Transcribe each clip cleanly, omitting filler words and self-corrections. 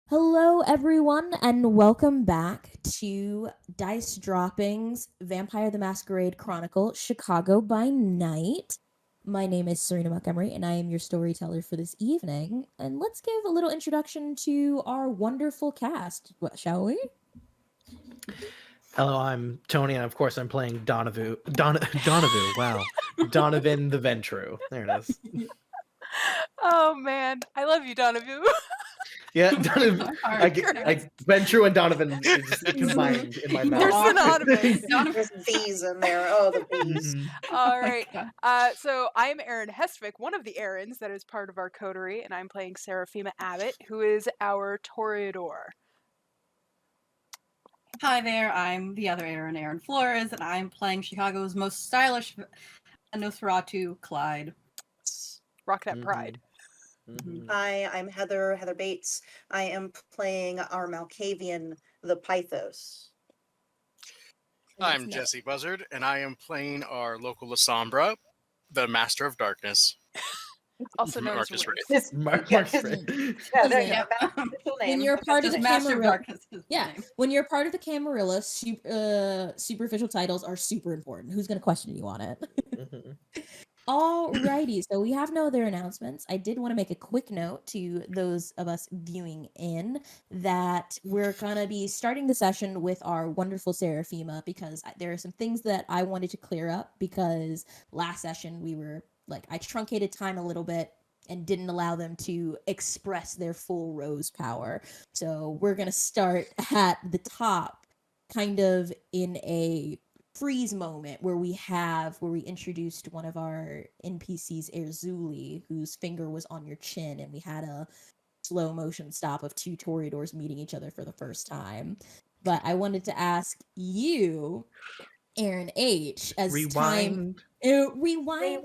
Hello, everyone, and welcome back to Dice Droppings Vampire the Masquerade Chronicle Chicago by Night. My name is Serena Montgomery, and I am your storyteller for this evening. And let's give a little introduction to our wonderful cast, shall we? Hello, I'm Tony, and of course I'm playing Donavu, wow. Donovan the Ventru. There it is. Oh man, I love you, Donovan. Yeah, Donovan. Ventru and Donovan just combined in my mouth. They're synonymous. There's bees in there. Oh, the bees. All right. So I'm Erin Hestvick, one of the Erins that is part of our coterie, and I'm playing Seraphima Abbott, who is our Toreador. Hi there, I'm the other Erin Flores, and I'm playing Chicago's most stylish Nosferatu, Clyde. Rock that pride. Hi, I'm Heather Bates. I am playing our Malkavian, the Pythos. I'm Jesse Buzzard, and I am playing our local Lasombra, the Master of Darkness. Also known as Marcus Wraith. Wraith. Marcus There you go. That's the official name. When you're part of the Master of Camarilla, Darkness is the name. when you're part of the Camarilla, superficial titles are super important. Who's going to question you on it? Alrighty, so we have no other announcements. I did want to make a quick note to those of us viewing in that we're going to be starting the session with our wonderful Seraphima because there are some things that I wanted to clear up because last session we were I truncated time a little bit and didn't allow them to express their full rose power. So we're going to start at the top, kind of in a freeze moment where we introduced one of our NPCs, Erzuli, whose finger was on your chin, and we had a slow motion stop of two Toreadors meeting each other for the first time. But I wanted to ask you, Aaron H, as Rewind. rewind.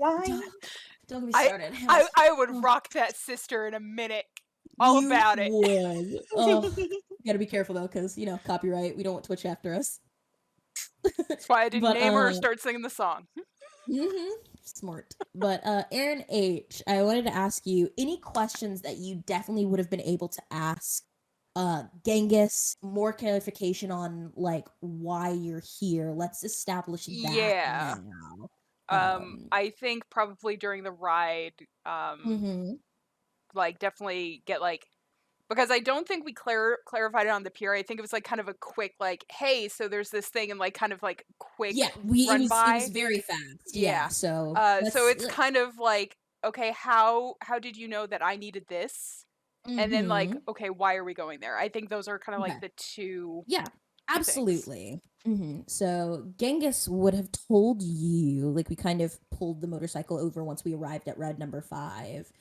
Don't get me started. I would rock that sister in a minute. All about it. Would. Oh, gotta be careful though, because copyright. We don't want Twitch after us. That's why I didn't name her or start singing the song. Smart. But Aaron H, I wanted to ask you any questions that you definitely would have been able to ask Genghis, more clarification on why you're here. Let's establish that now. I think probably during the ride, definitely get because I don't think we clarified it on the pier. I think it was kind of a quick hey, so there's this thing and kind of quick run by. It was very fast. Yeah. So so it's kind of okay, how did you know that I needed this? And then okay, why are we going there? I think those are kind of the two. Yeah, absolutely. So Genghis would have told you, we kind of pulled the motorcycle over once we arrived at ride number 5.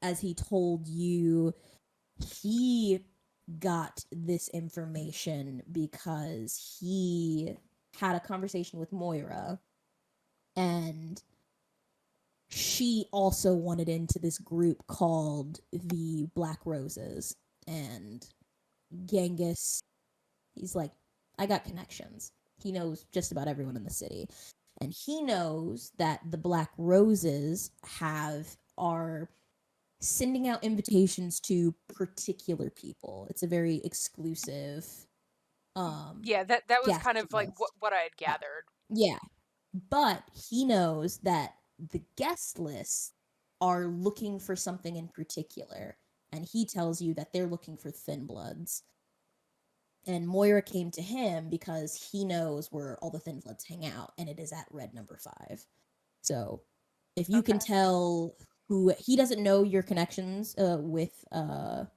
As he told you, he got this information because he had a conversation with Moira, and she also wanted into this group called the Black Roses. And Genghis, he's like, I got connections. He knows just about everyone in the city. And he knows that the Black Roses are sending out invitations to particular people. It's a very exclusive that was kind of what I had gathered. Yeah. But he knows that the guest lists are looking for something in particular, and he tells you that they're looking for Thin Bloods. And Moira came to him because he knows where all the Thin Bloods hang out, and it is at red number 5. So if you can tell who, he doesn't know your connections with the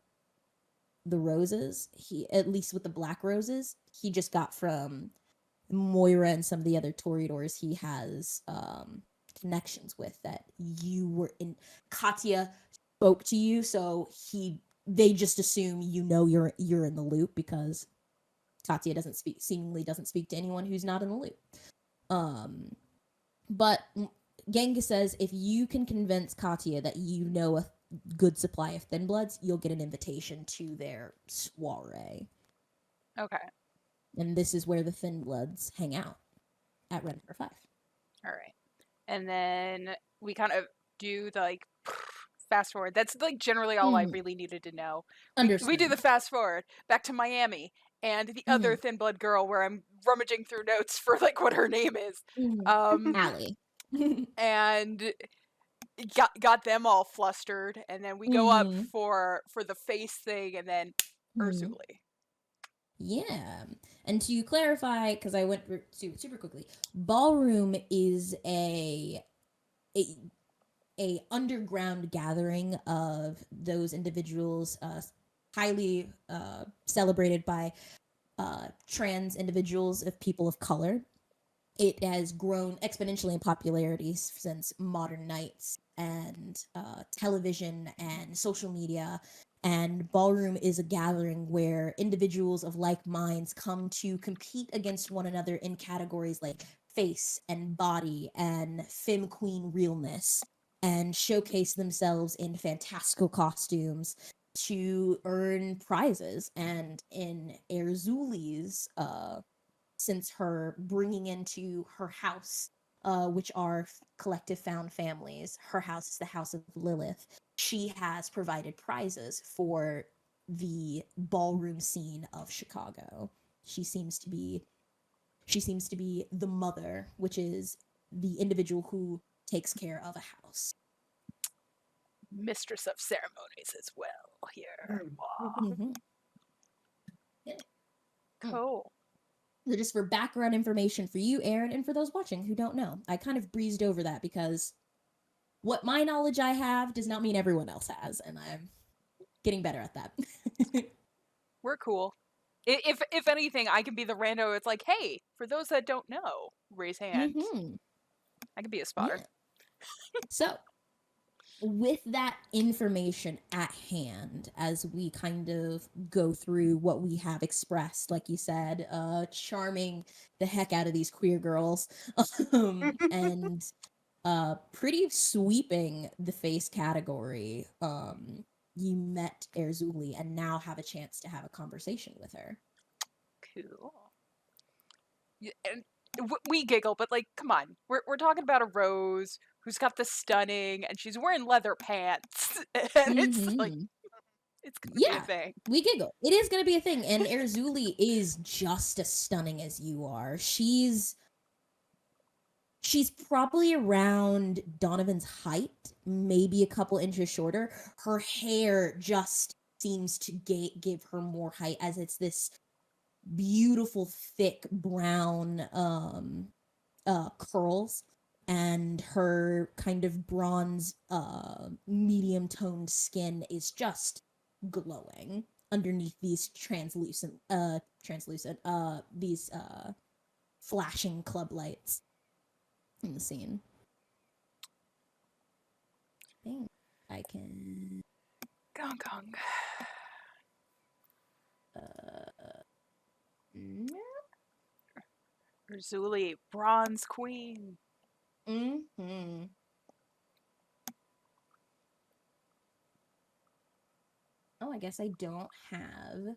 Roses. He, at least with the Black Roses, he just got from Moira and some of the other Toreadors he has connections with that you were in. Katya spoke to you, so they just assume you're in the loop because Katya seemingly doesn't speak to anyone who's not in the loop. But Genghis says if you can convince Katya that you know a good supply of Thin Bloods, you'll get an invitation to their soiree. Okay. And this is where the Thin Bloods hang out, at red number 5. All right. And then we kind of do the fast forward. That's like generally all I Mhm. really needed to know. We do the Understood. fast forward back to Miami and the other Mhm. thin blood girl where I'm rummaging through notes for like what her name is. Mhm. Allie. And got them all flustered, and then we go up Mhm. for the face thing, and then Mhm. Urzuli. Yeah. And to clarify, because I went super quickly, ballroom is a a underground gathering of those individuals, highly celebrated by trans individuals of people of color. It has grown exponentially in popularity since modern nights and television and social media. And ballroom is a gathering where individuals of like minds come to compete against one another in categories like face and body and femme queen realness, and showcase themselves in fantastical costumes to earn prizes. And in Erzuli's since her bringing into her house, which are collective found families. Her house is the House of Lilith. She has provided prizes for the ballroom scene of Chicago. She seems to be the mother, which is the individual who takes care of a house. Mistress of ceremonies as well here. Wow. Mm-hmm. Yeah. Cool. So just for background information for you, Aaron, and for those watching who don't know, I kind of breezed over that because what my knowledge I have does not mean everyone else has, and I'm getting better at that. We're cool. If anything, I can be the rando. It's like, hey, for those that don't know, raise hand. Mm-hmm. I can be a spotter. Yeah. So, with that information at hand, as we kind of go through what we have expressed, like you said, charming the heck out of these queer girls, and pretty sweeping the face category. You met Erzuli and now have a chance to have a conversation with her. Cool. And we giggle, but like, come on, we're talking about a Rose who's got the stunning, and she's wearing leather pants, and it's like, it's gonna be a Yeah, thing. we giggle. It is gonna be a thing, and Erzuli is just as stunning as you are. She's probably around Donovan's height, maybe a couple inches shorter. Her hair just seems to give her more height, as it's this beautiful thick brown curls, and her kind of bronze medium toned skin is just glowing underneath these translucent these flashing club lights in the scene. I think I can Gong gong. no. Urzuli, bronze queen. Mm-hmm. Oh, I guess I don't have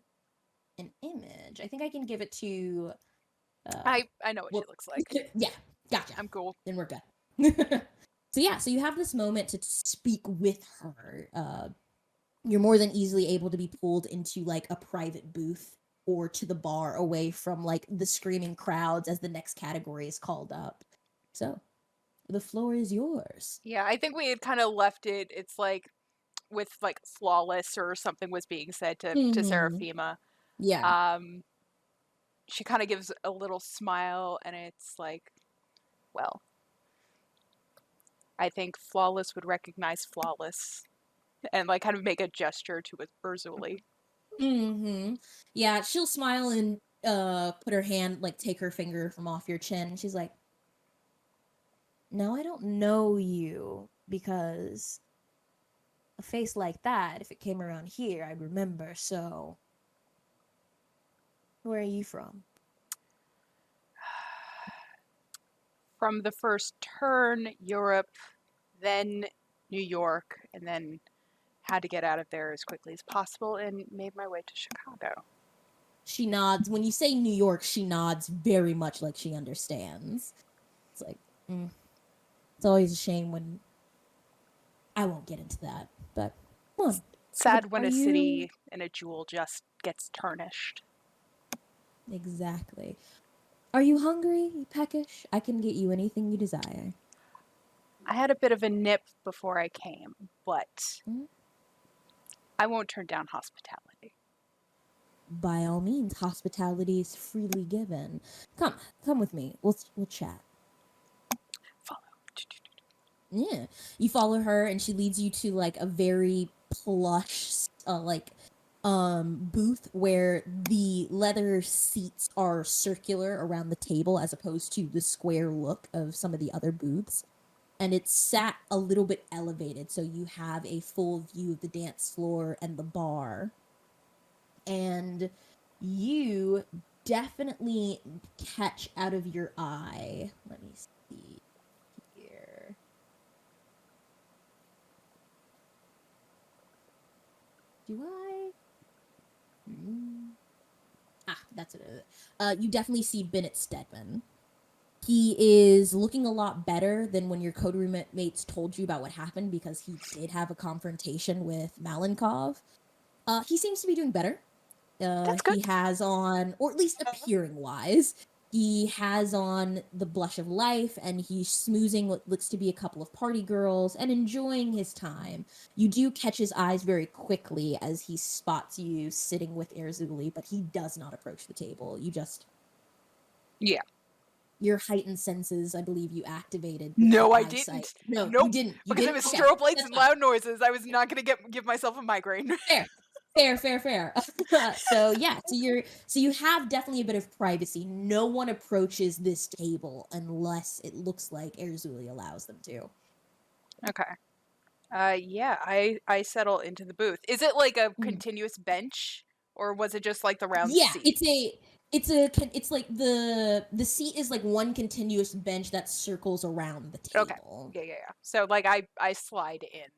an image. I think I can give it to. I know what she looks like. Yeah, gotcha. I'm cool. Then we're good. So yeah, so you have this moment to speak with her. You're more than easily able to be pulled into like a private booth or to the bar away from like the screaming crowds as the next category is called up. So the floor is yours. Yeah, I think we had kind of left it. It's like with like flawless or something was being said to Seraphima. Yeah. She kind of gives a little smile, and it's like, well, I think flawless would recognize flawless, and like kind of make a gesture to Urzuli. Mm-hmm. Yeah, she'll smile and put her hand, like take her finger from off your chin. She's like, no, I don't know you, because a face like that, if it came around here, I'd remember. So where are you from? From the first turn, Europe, then New York, and then had to get out of there as quickly as possible and made my way to Chicago. She nods. When you say New York, she nods very much like she understands. It's like, it's always a shame when I won't get into that, but come on. Sad when Are a you city and a jewel just gets tarnished. exactly? Are you hungry? You peckish? I can get you anything you desire. I had a bit of a nip before I came, but Mm. I won't turn down hospitality. By all means, hospitality is freely given. Come with me. We'll chat. Follow. Yeah. You follow her and she leads you to like a very plush booth where the leather seats are circular around the table as opposed to the square look of some of the other booths. And it's sat a little bit elevated so you have a full view of the dance floor and the bar. And you definitely catch out of your eye. Let me see here. Do I? That's it. You definitely see Bennett Stedman. He is looking a lot better than when your coterie mates told you about what happened because he did have a confrontation with Malenkov. He seems to be doing better. That's He good. has on, or at least appearing wise, he has on the blush of life and he's smoozing what looks to be a couple of party girls and enjoying his time. You do catch his eyes very quickly as he spots you sitting with Erzuli, but he does not approach the table. You just. Yeah. Your heightened senses, I believe you activated with No, your I eyesight. didn't. No, you Nope. didn't. You Because it didn't? was Okay, strobe lights that's and fine. loud noises. I was not going to give myself a migraine. Fair. So yeah, so you have definitely a bit of privacy. No one approaches this table unless it looks like Erzuli allows them to. Okay. Yeah, I settle into the booth. Is it like a Mhm. continuous bench, or was it just like the round Yeah, seat? it's like the seat is like one continuous bench that circles around the Okay. table. Yeah. So like I slide in.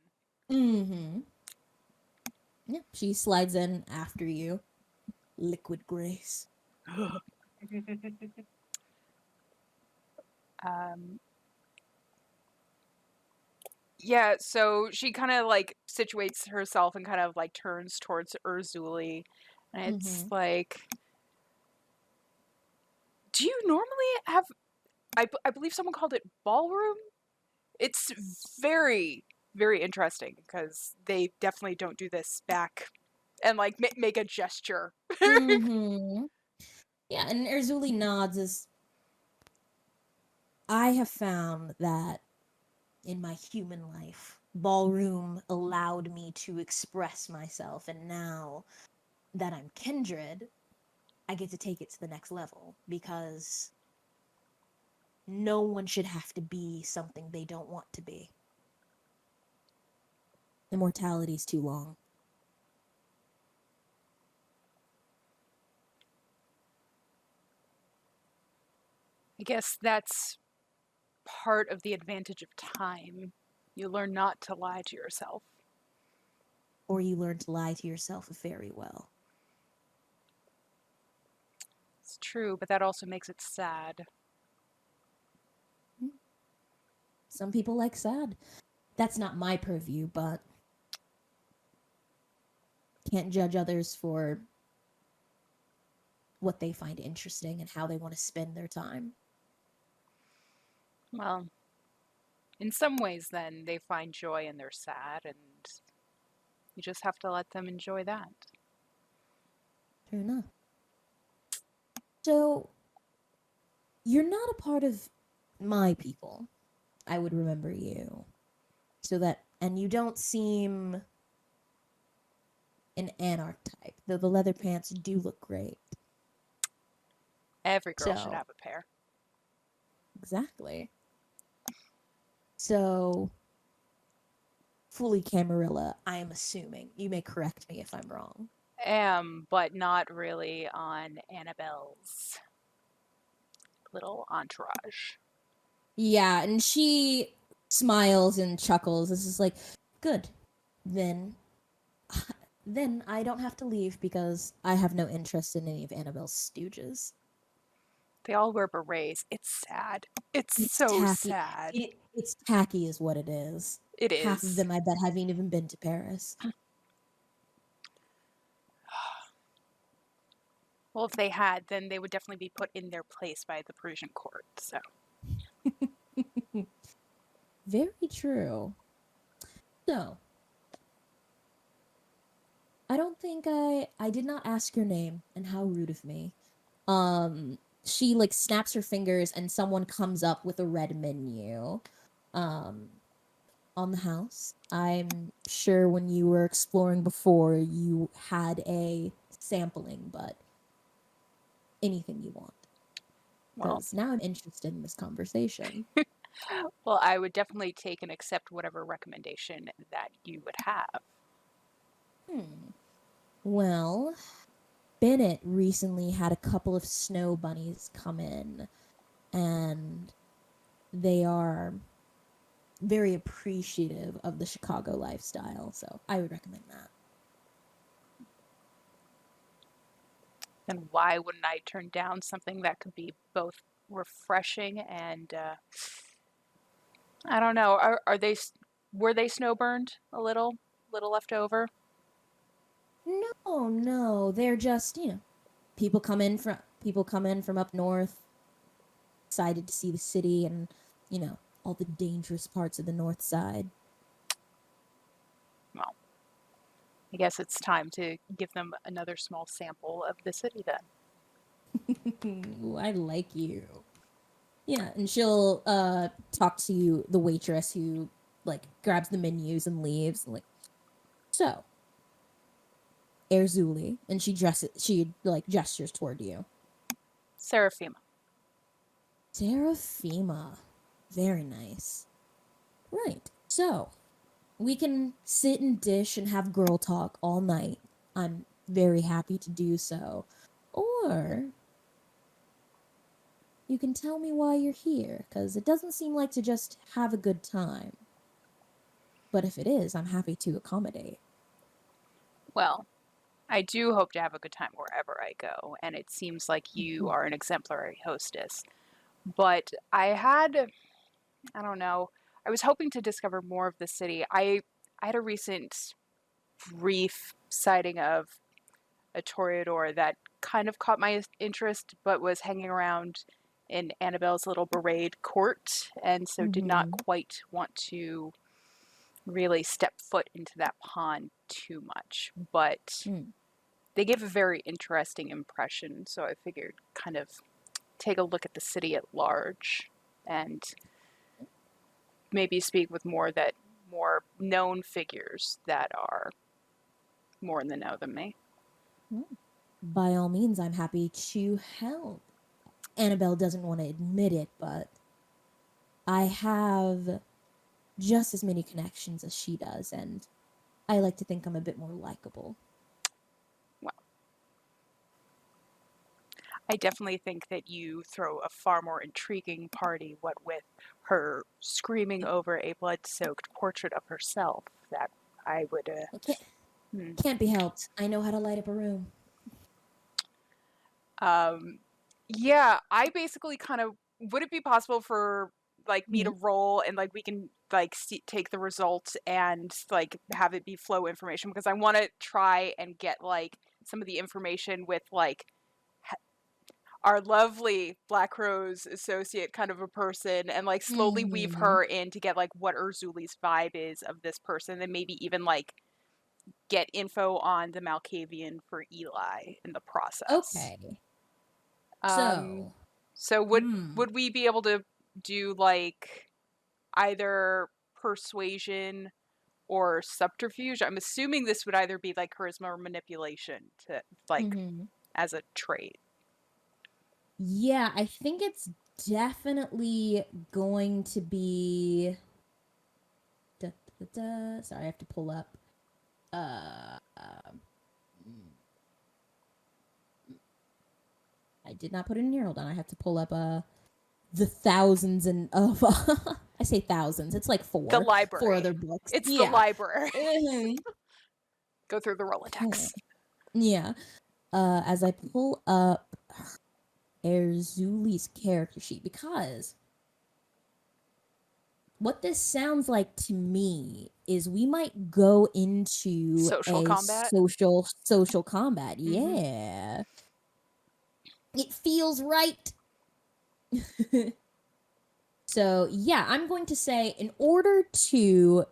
Mm-hmm. Yeah, she slides in after you. Liquid grace. Um, yeah, so she kind of like situates herself and kind of like turns towards Urzuli. And it's Mm-hmm. like, do you normally have, I believe someone called it ballroom? It's very, very interesting because they definitely don't do this back and like make a gesture. Mm-hmm. Yeah, and Erzuli nods as I have found that in my human life, ballroom allowed me to express myself, and now that I'm kindred, I get to take it to the next level because no one should have to be something they don't want to be. Immortality is too long. I guess that's part of the advantage of time. You learn not to lie to yourself. Or you learn to lie to yourself very well. It's true, but that also makes it sad. Some people like sad. That's not my purview, but can't judge others for what they find interesting and how they want to spend their time. Well, in some ways, then they find joy in their sad, and you just have to let them enjoy that. Fair enough. So, you're not a part of my people. I would remember you. And you don't seem an anarch type, though the leather pants do look great. Every girl should So, have a pair. exactly. So, fully Camarilla, I am assuming. You may correct me if I'm wrong. Am, but not really on Annabelle's little entourage. Yeah, and she smiles and chuckles. This is like, good. Then then I don't have to leave because I have no interest in any of Annabelle's stooges. They all wear berets. It's sad. It's It's so tacky. sad. It's tacky is what it is. It Half of is. them, I bet, haven't even been to Paris. Well, if they had, then they would definitely be put in their place by the Parisian court. So Very true. So, I don't think I did not ask your name, and how rude of me. She like snaps her fingers and someone comes up with a red menu um on the house. I'm sure when you were exploring before you had a sampling, but anything you want. well, Because now I'm interested in this conversation. well, I would definitely take and accept whatever recommendation that you would have. Hmm. Well, Bennett recently had a couple of snow bunnies come in, and they are very appreciative of the Chicago lifestyle, so I would recommend that. Then why wouldn't I turn down something that could be both refreshing and I don't know. Are they were they snowburned a little left over? No, no, they're just, people come in from up north, excited to see the city and, all the dangerous parts of the north side. Well, I guess it's time to give them another small sample of the city then. Ooh, I like you. Yeah, and she'll talk to you, the waitress who like grabs the menus and leaves. Like, so, Erzuli, and she like gestures toward you. Seraphima. Seraphima. Very nice. Right. So, we can sit and dish and have girl talk all night. I'm very happy to do so. Or you can tell me why you're here, because it doesn't seem like to just have a good time. But if it is, I'm happy to accommodate. Well, I do hope to have a good time wherever I go, and it seems like you are an exemplary hostess. But I don't know, I was hoping to discover more of the city. I had a recent brief sighting of a toreador that kind of caught my interest, but was hanging around in Annabelle's little parade court, and so did not Mm-hmm. quite want to really step foot into that pond too much. But Mm. they gave a very interesting impression, so I figured kind of take a look at the city at large and maybe speak with more known figures that are more in the know than me. By all means, I'm happy to help. Annabelle doesn't want to admit it, but I have just as many connections as she does, and I like to think I'm a bit more likable. Well, I definitely think that you throw a far more intriguing party, what with her screaming over a blood-soaked portrait of herself, that I would, It hmm. can't be helped. I know how to light up a room. Um, yeah, I basically kind of would it be possible for like me to Mhm. roll and like we can like take the results and like have it be flow information because I want to try and get like some of the information with like our lovely Black Rose associate kind of a person and like slowly weave Mhm. her in to get like what Urzuli's vibe is of this person and maybe even like get info on the Malkavian for Eli in the process. Okay. Um, So, so hmm. would we be able to do like either persuasion or subterfuge? I'm assuming this would either be like charisma or manipulation to like Mhm. as a trait. Yeah, I think it's definitely going to be. Da, da, da. Sorry, I have to pull up. Mm, I did not put it in here. Hold on, I have to pull up the thousands and of I say thousands. It's like The four library. other books. It's the Yeah. library. Mhm. Go through the Okay. Rolodex. Yeah. As I pull up Erzuli's character sheet, because what this sounds like to me is we might go into Social a combat? social combat. Mhm. Yeah. It feels right. So, yeah, I'm going to say in order to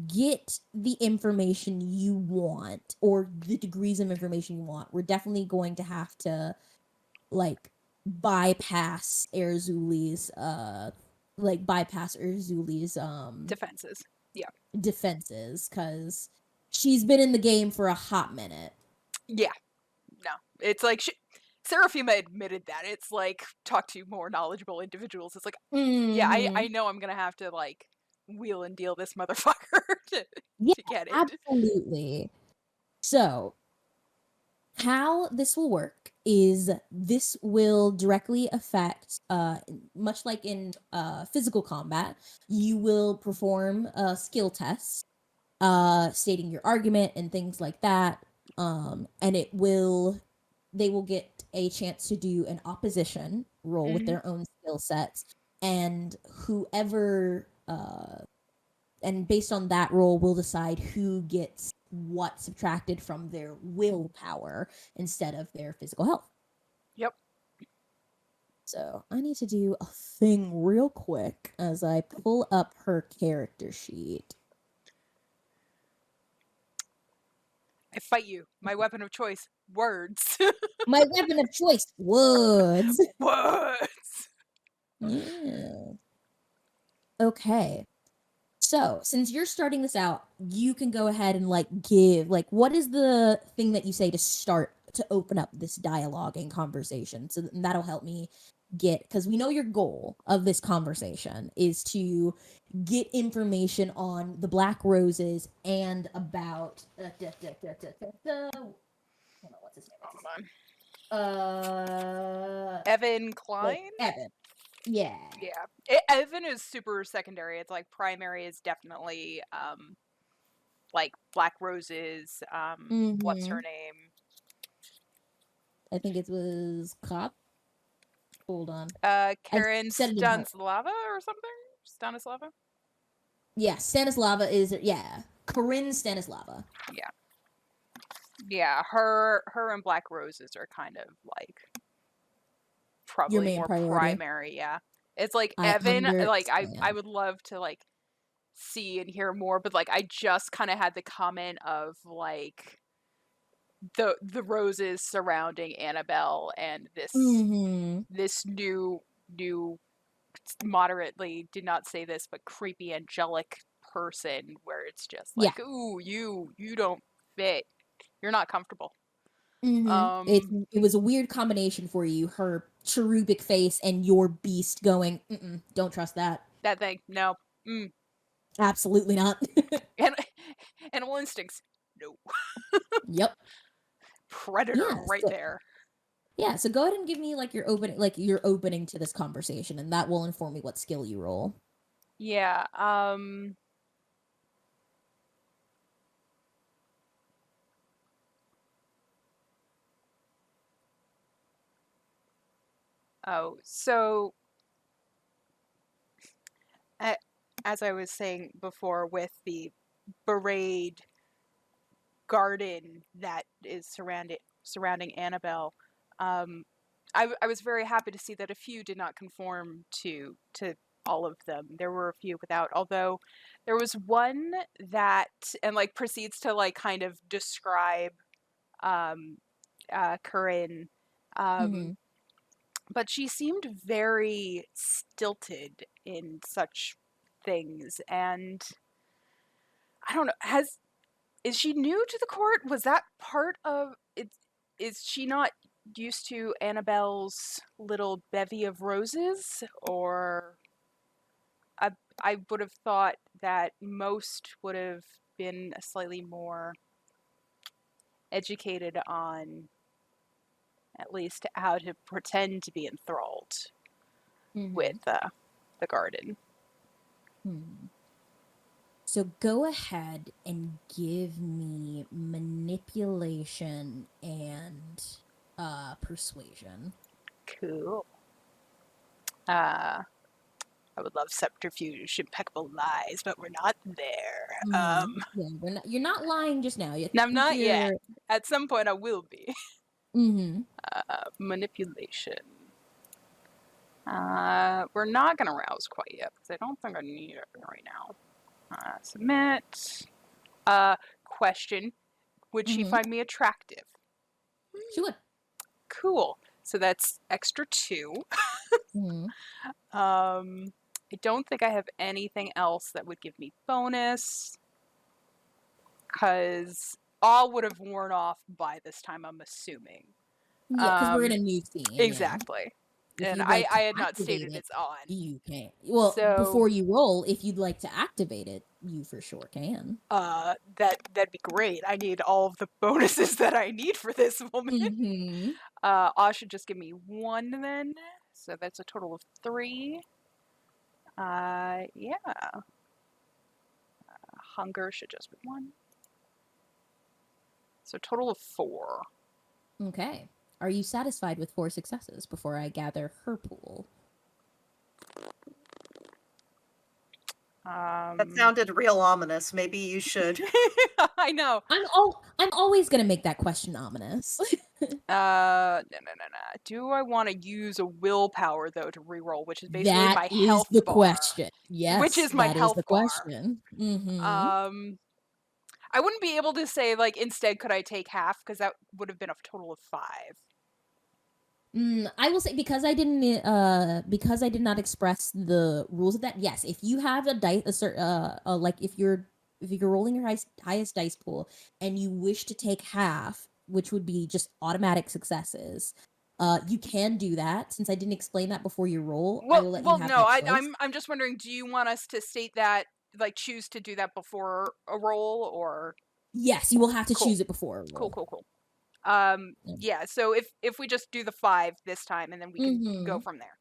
get the information you want or the degrees of information you want, we're definitely going to have to like bypass Erzuli's Defenses. Yeah. defenses cuz she's been in the game for a hot minute. Yeah. No. It's like Seraphima admitted that. It's like talk to more knowledgeable individuals. It's like, yeah, I Mhm. know I'm gonna have to like wheel and deal this motherfucker to, Yeah, to get it. absolutely. So, how this will work is this will directly affect much like in physical combat, you will perform a skill test stating your argument and things like that, and they will get a chance to do an opposition roll with Mhm. their own skill sets, and whoever and based on that roll, we'll decide who gets what subtracted from their willpower instead of their physical health. Yep. So I need to do a thing real quick as I pull up her character sheet. I fight you. My weapon of choice, words. My weapon of choice, woods. Words. Yeah. Okay. So, since you're starting this out, you can go ahead and give what is the thing that you say to start to open up this dialogue and conversation. So that'll help me because we know your goal of this conversation is to get information on the Black Roses and about hold on, what's his name? Evan Klein? Evan. Yeah. Yeah. Evan is super secondary. It's like primary is definitely like Black Roses, what's her Mm-hmm. name? I think it was Cop. Hold on. I Karen said it in her. Stanislava or something? Stanislava? Yeah, Stanislava is Corinne Stanislava. Yeah. Yeah, her and Black Roses are kind of like Your probably main more priority. primary, yeah. It's like I Evan, like I understand. would love to like see and hear more, but like I just kind of had the comment of like the roses surrounding Annabelle and Mm-hmm. this new moderately did not say this but creepy angelic person where it's just Yeah. like ooh you don't fit, you're not comfortable. Mm-hmm. It was a weird combination for you. Her cherubic face and your beast going. Don't trust that. That thing, no. Absolutely not. And animal instincts, no. Yep. Predator Yeah. right So there. yeah. So go ahead and give me your opening to this conversation, and that will inform me what skill you roll. Yeah. Oh, so as I was saying before, with the berate garden that is surrounding Annabelle, I was very happy to see that a few did not conform to all of them. There were a few without, although there was one that and like proceeds to like kind of describe um, Corinne. Mm-hmm. Um, but she seemed very stilted in such things, and I don't know, is she new to the court? Was that part of it? Is she not used to Annabelle's little bevy of roses? Or I I would have thought that most would have been slightly more educated on at least how to pretend to be enthralled with Mm-hmm. the garden. Hmm. So go ahead and give me manipulation and persuasion. Cool. Uh, I would love subterfuge, impeccable lies, but we're not there. Yeah, you're not lying just now. You I'm think not yet. you're. At some point, I will be. Manipulation. We're not gonna rouse quite yet because I don't think I need it right now. Submit. Question: would she find me attractive? She would. Cool. So that's extra 2. I don't think I have anything else that would give me bonus, because all would have worn off by this time, I'm assuming. Yeah, because we're in a new scene. Exactly. If And you'd I like to had not activate stated it, it's on. you can. Well, So- before you roll, if you'd like to activate it, you for sure can. That'd be great. I need all of the bonuses that I need for this woman. Aw should just give me 1 then. So that's a total of 3. Yeah. Hunger should just be 1. So total of 4. Okay. Are you satisfied with 4 successes before I gather her pool? That sounded real ominous. Maybe you should. I know. I'm always gonna make that question ominous. No. Do I want to use a willpower though to reroll, which is basically That my is health the bar. question. Yes, Which is my that health the bar. question. I wouldn't be able to say like instead could I take half, because that would have been a total of 5. I will say because I did not express the rules of that. Yes, if you have a dice, like if you're rolling your highest dice pool and you wish to take half, which would be just automatic successes, you can do that. Since I didn't explain that before you roll, I will let you have no, that choice. I'm just wondering, do you want us to state that, like choose to do that before a roll, or? Yes, you will have to Cool. choose it before a roll. Cool. Yeah, so if we just do the 5 this time and then we can go from there.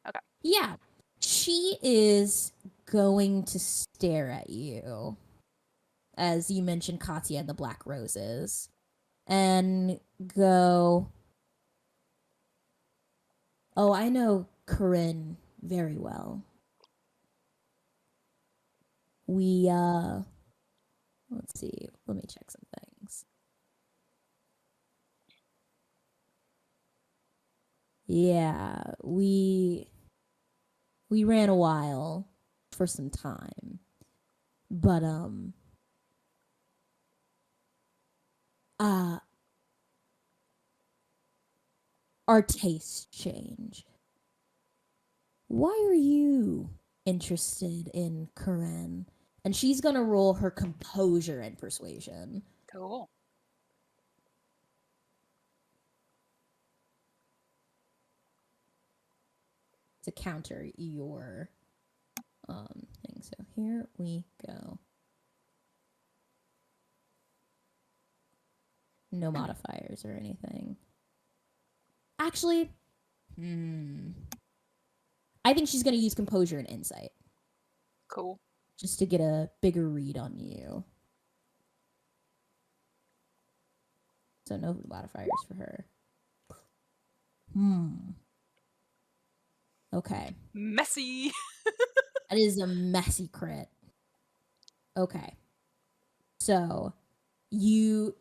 Okay. Yeah. She is going to stare at you, as you mentioned Katya and the Black Roses, and go, "Oh, I know Corinne very well. We, let's see, let me check some things. Yeah, we ran a while for some time, but, our tastes change. Why are you interested in Corinne?" And she's gonna roll her composure and persuasion. Cool. To counter your thing. So here we go. No modifiers or anything. Actually, I think she's gonna use composure and insight. Cool. Just to get a bigger read on you. So no modifiers for her. Okay. Messy. That is a messy crit. Okay. So you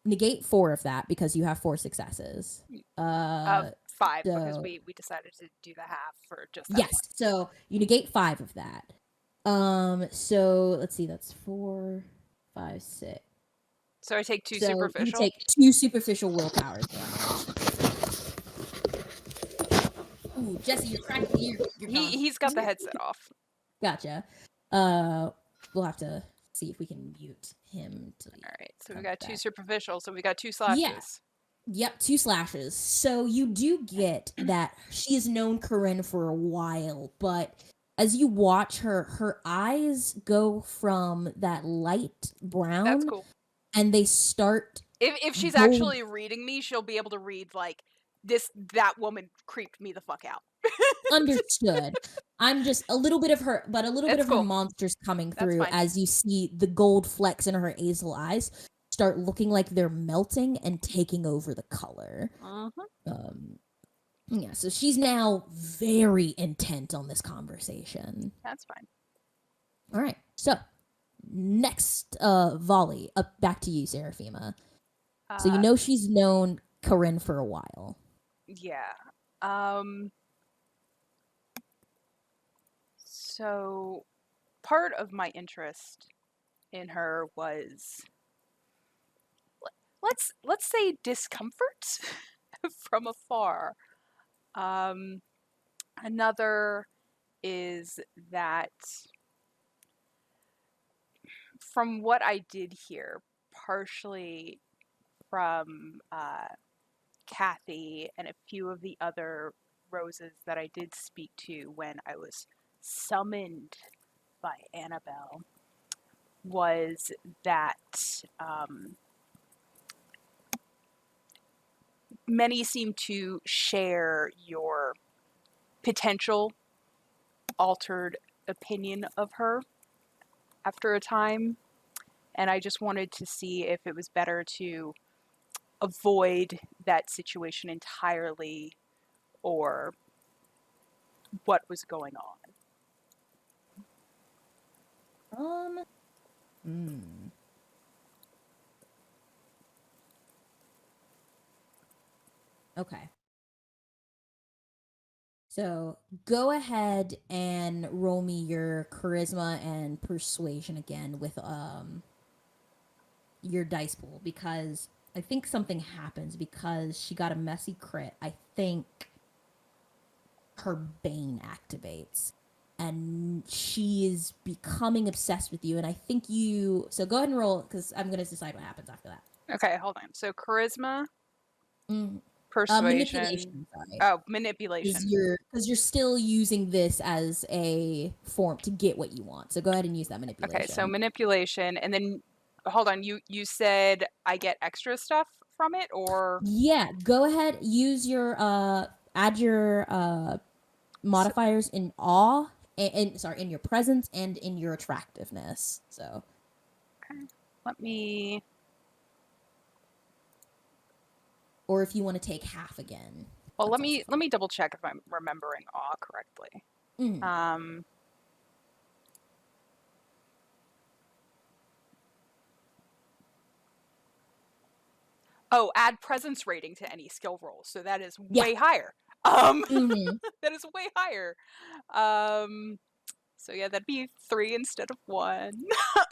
negate 4 of that because you have 4 successes. 5 because so- we decided to do the half for just that. Yes. So you negate 5 of that. So let's see, that's 4, 5, 6. So I take 2 So superficial. you take 2 superficial willpower damage. Ooh, Jesse, you're cracking your He's got the headset off. Gotcha. We'll have to see if we can mute him. All right. So we got 2 superficial. So we got 2 slashes. Yeah. Yep, 2 slashes. So you do get that she has known Corinne for a while, but as you watch her, her eyes go from that light brown. That's cool. And they start. If she's actually reading me, she'll be able to read like that woman creeped me the fuck out. Understood. I'm just a little bit of her, but a little bit of her monsters coming through as you see the gold flecks in her hazel eyes start looking like they're melting and taking over the color. Yeah, so she's now very intent on this conversation. That's fine. All right, so next volley, up back to you, Seraphima. So you know she's known Corinne for a while. Yeah. So part of my interest in her was let's say discomfort from afar. Another is that from what I did hear, partially from Kathy and a few of the other roses that I did speak to when I was summoned by Annabelle, was that many seem to share your potential altered opinion of her after a time. And I just wanted to see if it was better to avoid that situation entirely or what was going on. Okay. So go ahead and roll me your charisma and persuasion again with your dice pool, because I think something happens because she got a messy crit. I think her bane activates and she is becoming obsessed with you, and I think you, so go ahead and roll because I'm going to decide what happens after that. Okay, hold on. So charisma, Mm. persuasion. Manipulation, sorry. Oh, manipulation. Because you're still using this as a form to get what you want. So go ahead and use that manipulation. Okay, so manipulation, and then hold on. You said I get extra stuff from it, or yeah, go ahead, use your add your modifiers in awe and sorry, in your presence and in your attractiveness. So okay, let me. or if you want to take half again. Well, that's let me double check if I'm remembering awe correctly. Mm. Oh, add presence rating to any skill roll, so that is Yeah. way higher. Mhm. That is way higher. So yeah, that'd be 3 instead of 1.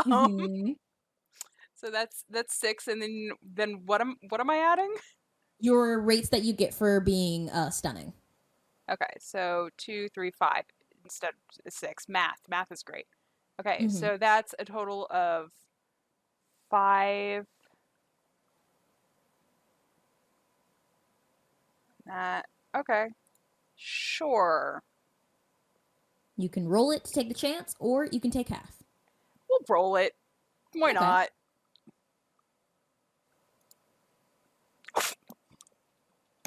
Mhm. So that's 6, and then what am I adding? Your rates that you get for being stunning. Okay, so 2, 3, 5 instead of 6. Math is great. Okay, Mhm. so that's a total of 5. Okay, sure. You can roll it to take the chance, or you can take half. We'll roll it. Why Okay. not?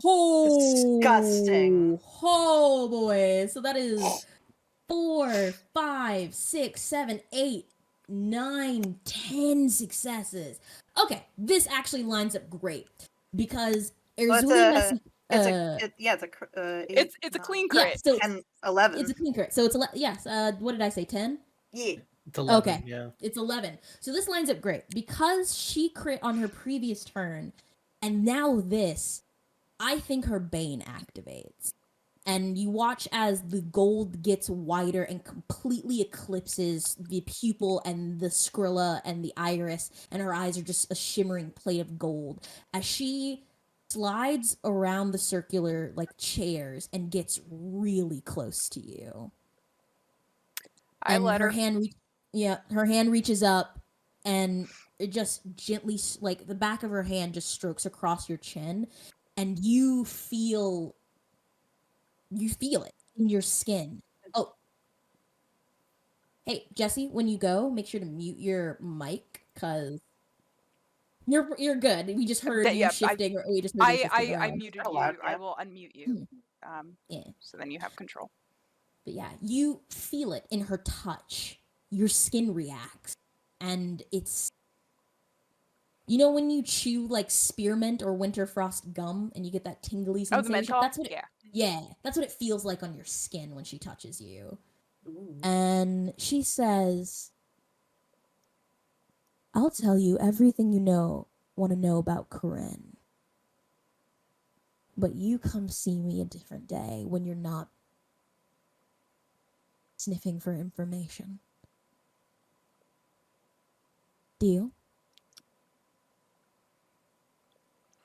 Disgusting. Oh boy. So that is 4, 5, 6, 7, 8, 9, 10 successes. Okay, this actually lines up great because Well, it's Erzuli a, Messi. it's a, yeah, eight, It's a clean nine, Yeah, crit. so 10, 11. it's a clean crit. So it's yes. What did I say? 10. Yeah. It's 11. Okay. Yeah. It's 11. So this lines up great because she crit on her previous turn, and now this. I think her bane activates. And you watch as the gold gets wider and completely eclipses the pupil and the Skrilla and the iris, and her eyes are just a shimmering plate of gold as she slides around the circular like chairs and gets really close to you. I And let her her. hand her hand reaches up and it just gently, like the back of her hand just strokes across your chin, and you feel it in your skin. Oh, hey, Jesse, when you go, make sure to mute your mic because you're good. We just heard you Yeah, shifting, or we just heard you shifting I around. muted Oh, you. I yeah. will unmute you. Yeah, So then you have control. but yeah, you feel it in her touch. Your skin reacts, and it's You know when you chew like spearmint or winterfrost gum and you get that tingly Oh, the sensation? menthol? That's what it, Yeah. yeah, that's what it feels like on your skin when she touches you. Ooh. And she says, I'll tell you everything you want to know about Corinne. But you come see me a different day when you're not sniffing for information. Deal?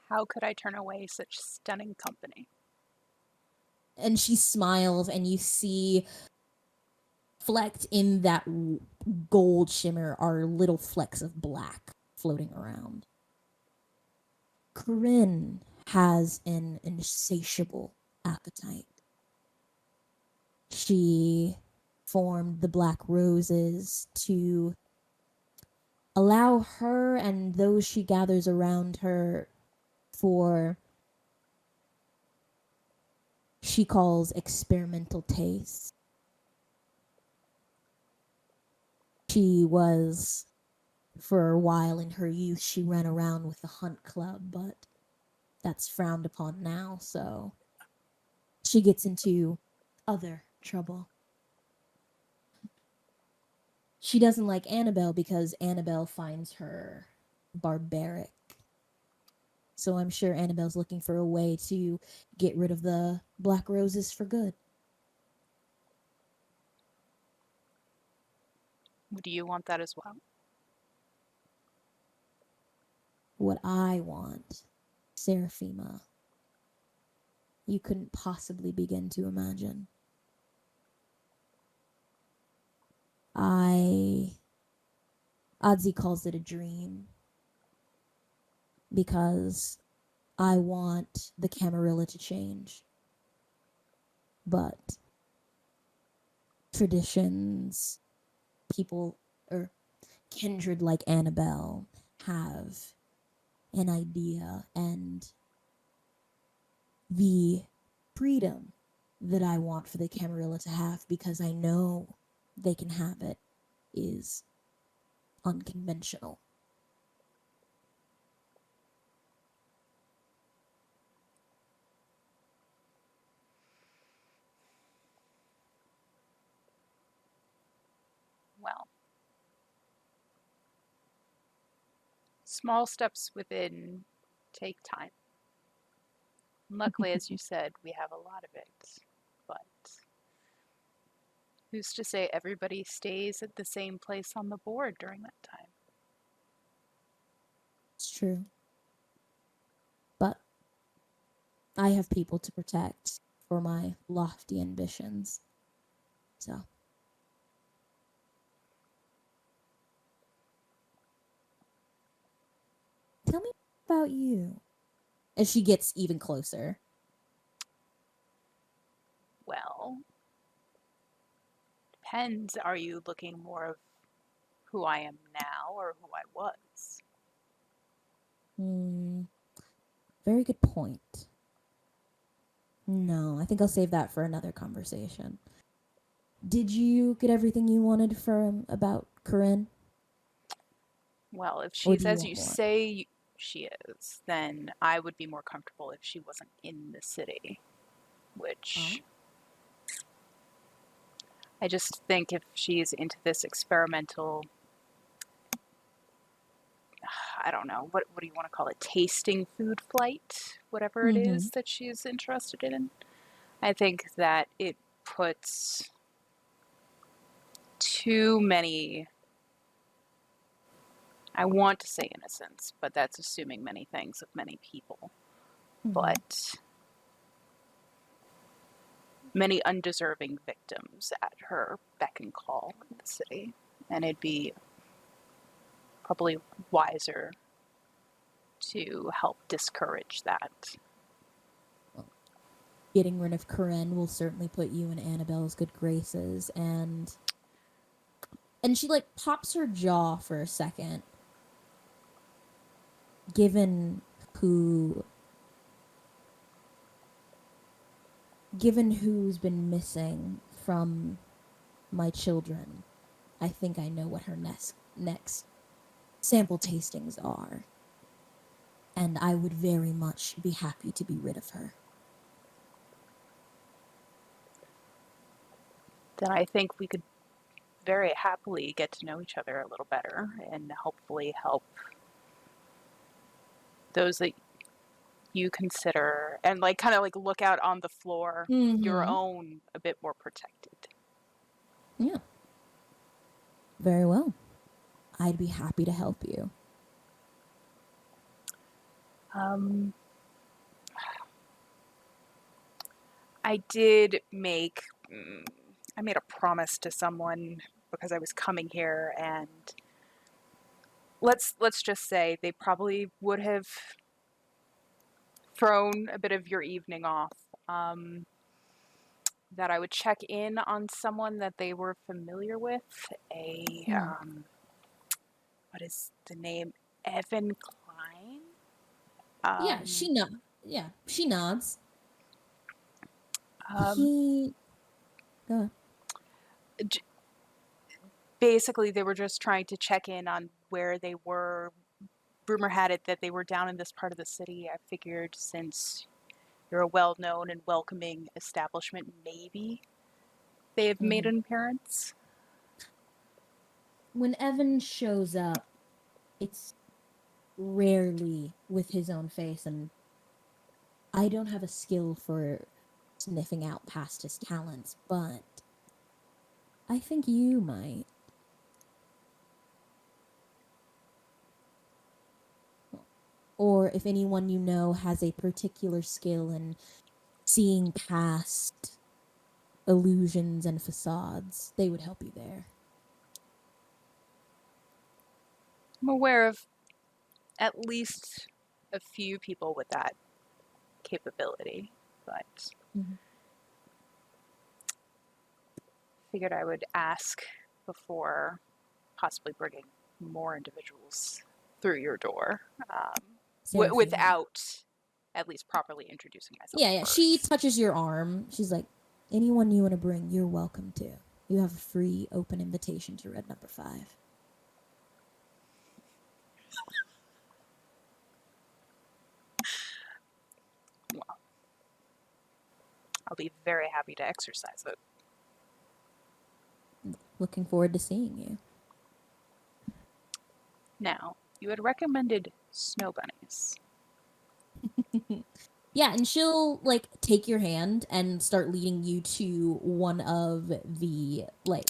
How could I turn away such stunning company? And she smiles, and you see flecked in that gold shimmer are little flecks of black floating around. Corinne has an insatiable appetite. She formed the Black Roses to allow her and those she gathers around her for, she calls, experimental tastes. She was, for a while in her youth, she ran around with the hunt club, but that's frowned upon now, so she gets into other trouble. She doesn't like Annabelle because Annabelle finds her barbaric. So I'm sure Annabelle's looking for a way to get rid of the Black Roses for good. Do you want that as well? What I want, Seraphima, you couldn't possibly begin to imagine. Oddsy calls it a dream because I want the Camarilla to change. But traditions, people, or kindred like Annabelle have an idea, and the freedom that I want for the Camarilla to have, because I know they can have it, is unconventional. Well, small steps within take time. Luckily, as you said, we have a lot of it. But who's to say everybody stays at the same place on the board during that time? It's true. But I have people to protect for my lofty ambitions. So. Tell me about you. As she gets even closer. Well, depends. Are you looking more of who I am now or who I was? Very good point. No, I think I'll save that for another conversation. Did you get everything you wanted from about Corinne? Well, if Or she's do you as want you more? say she is, then I would be more comfortable if she wasn't in the city. Which I just think if she's into this experimental, I don't know, what do you want to call it? Tasting food flight, whatever it is that she's interested in. I think that it puts too many, I want to say innocence, but that's assuming many things of many people. But many undeserving victims at her beck and call in the city. And it'd be probably wiser to help discourage that. Getting rid of Corinne will certainly put you in Annabelle's good graces, and she like pops her jaw for a second. Given who's been missing from my children, I think I know what her next sample tastings are. and I would very much be happy to be rid of her. Then I think we could very happily get to know each other a little better and hopefully help those that you consider and like kind of like look out on the floor, your own a bit more protected. Yeah. Very well. I'd be happy to help you. I did make I made a promise to someone because I was coming here, and let's just say they probably would have thrown a bit of your evening off. That I would check in on someone that they were familiar with. What is the name? Evan Klein. Yeah, she nods. Um, He go ahead. Basically, they were just trying to check in on where they were. Rumor had it that they were down in this part of the city. I figured since you're a well-known and welcoming establishment, maybe they have made an appearance. When Evan shows up, it's rarely with his own face, and I don't have a skill for sniffing out past his talents, but I think you might. Or if anyone you know has a particular skill in seeing past illusions and facades, they would help you there. I'm aware of at least a few people with that capability, but figured I would ask before possibly bringing more individuals through your door without at least properly introducing myself. Yeah. First. She touches your arm. She's like, anyone you want to bring, you're welcome to. You have a free open invitation to Red Number 5. Well, I'll be very happy to exercise it. Looking forward to seeing you. Now, you had recommended snow bunnies. Yeah, and she'll like take your hand and start leading you to one of the like.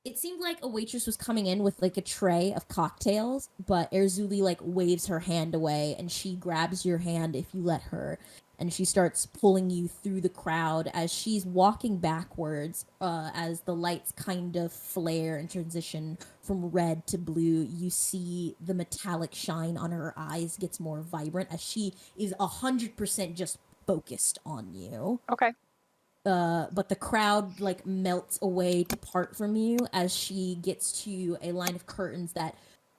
It seemed like a waitress was coming in with like a tray of cocktails, but Erzuli like waves her hand away and she grabs your hand if you let her, and she starts pulling you through the crowd as she's walking backwards. As the lights kind of flare and transition from red to blue, you see the metallic shine on her eyes gets more vibrant as she is 100% just focused on you. Okay. But the crowd like melts away to part from you as she gets to a line of curtains that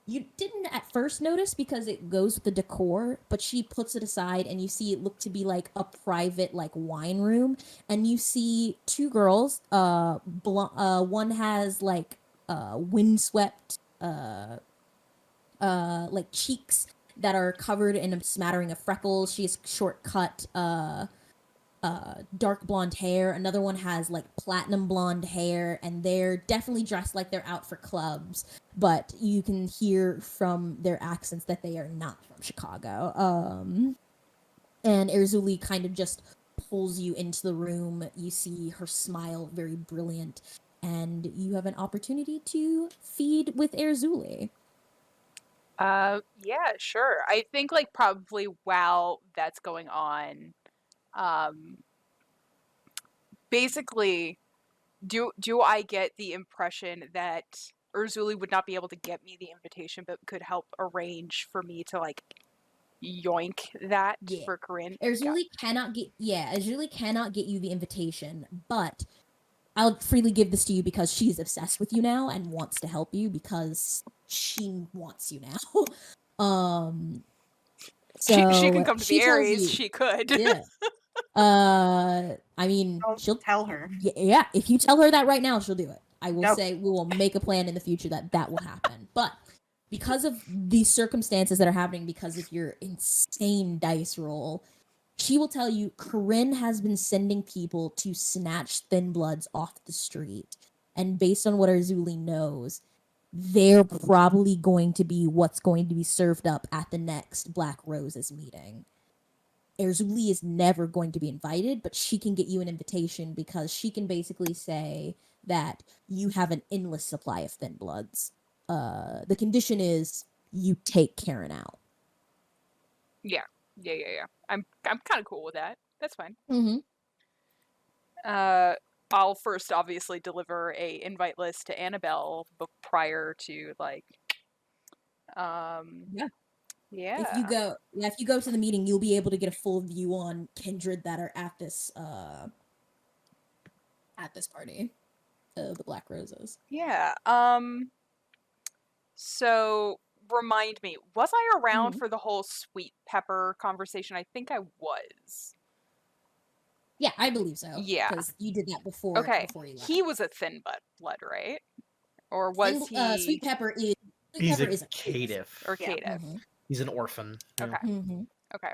you didn't at first notice because it goes with the decor, but she puts it aside and you see it look to be like a private like wine room, and you see two girls. One has like windswept like cheeks that are covered in a smattering of freckles. She has short cut dark blonde hair. Another one has like platinum blonde hair, and they're definitely dressed like they're out for clubs, but you can hear from their accents that they are not from Chicago. And Erzuli kind of just pulls you into the room. You see her smile, very brilliant, and you have an opportunity to feed with Erzuli. Yeah, sure. I think like probably while that's going on, basically, do I get the impression that Erzuli would not be able to get me the invitation, but could help arrange for me to like yoink that for Corinne? Erzuli cannot get you the invitation, but I'll freely give this to you because she's obsessed with you now and wants to help you because she wants you now. So she can come to the Aries. You, she could. Yeah. I mean, she'll tell her. Yeah, if you tell her that right now, she'll do it. I will say we will make a plan in the future that will happen. But because of the circumstances that are happening, because of your insane dice roll, she will tell you Corinne has been sending people to snatch Thin Bloods off the street. And based on what Arzuli knows, they're probably going to be what's going to be served up at the next Black Roses meeting. Arzuli is never going to be invited, but she can get you an invitation because she can basically say that you have an endless supply of Thin Bloods. The condition is you take Karen out. Yeah. I'm kind of cool with that. That's fine. Mm-hmm. I'll first obviously deliver a invite list to Annabelle prior to like Yeah. yeah. If you go to the meeting, you'll be able to get a full view on kindred that are at this party, the Black Roses. Yeah. So remind me, was I around Mhm. for the whole sweet pepper conversation? I think I was. Yeah, I believe so. Yeah. Because you did that before. Okay. Before you left. He was a thin blood, right? Or was he Sweet Pepper is He's a caitiff. caitiff. or Yeah. caitiff? Mhm. He's an orphan. Yeah. Okay. Mm-hmm. Okay.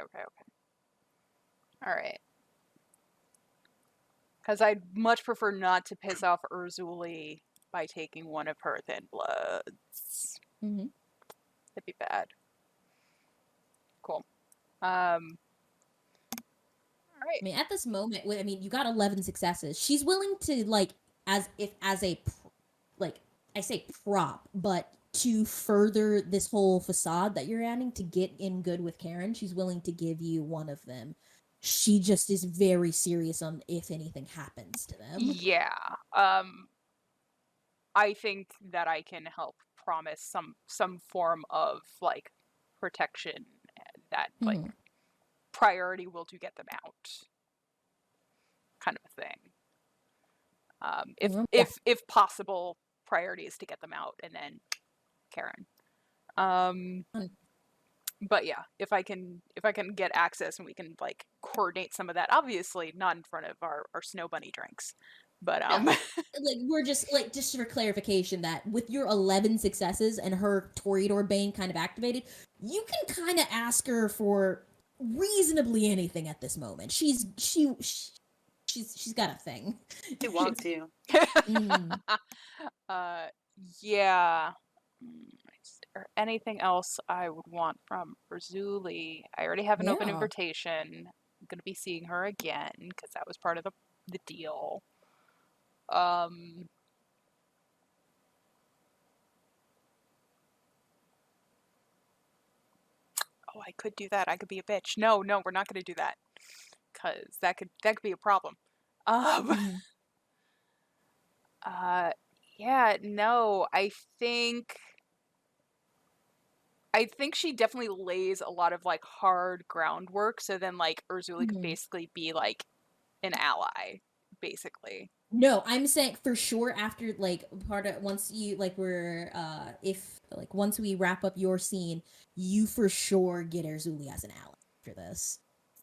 All right. Because I'd much prefer not to piss off Urzuli by taking one of her thin bloods. Mm-hmm. That'd be bad. Cool. All right. I mean, at this moment, you got 11 successes. She's willing to as a I say prop, but to further this whole facade that you're adding to get in good with Karen, she's willing to give you one of them. She just is very serious on if anything happens to them. Yeah. I think that I can help promise some form of like protection that like Mhm. priority will to get them out. Kind of a thing. If possible, priority is to get them out and then Karen. But yeah, if I can get access and we can like coordinate some of that, obviously not in front of our snow bunny drinks. But we're just for clarification that with your 11 successes and her Toreador Bane kind of activated, you can kind of ask her for reasonably anything at this moment. She's got a thing. They want to. Yeah. Is there anything else I would want from Razuli? I already have an open Yeah. invitation. I'm gonna be seeing her again because that was part of the deal. Oh, I could do that. I could be a bitch. No, we're not gonna do that because that could be a problem. Yeah, no, I think she definitely lays a lot of like hard groundwork, so then like Urzuli could basically be like an ally, basically. No, I'm saying for sure after once you once we wrap up your scene, you for sure get Erzuli as an ally after this.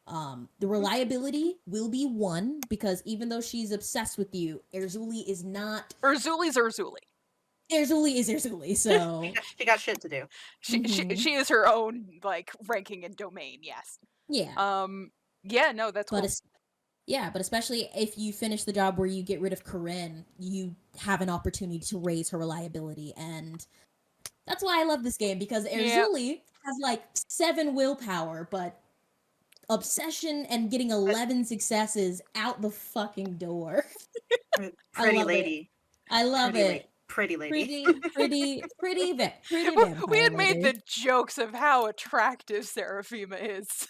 The reliability will be one because even though she's obsessed with you, Erzuli is not. Urzuli's Urzuli. Erzuli is Erzuli, so She got shit to do. She is her own like ranking and domain. Yes. Yeah. Yeah. No, that's cool. But especially if you finish the job where you get rid of Corinne, you have an opportunity to raise her reliability, and that's why I love this game because Erzuli has like 7 willpower, but obsession and getting 11 successes out the fucking door. Pretty lady. I love it. Pretty lady. Pretty vampire We had made lady. the jokes of how attractive Seraphima is.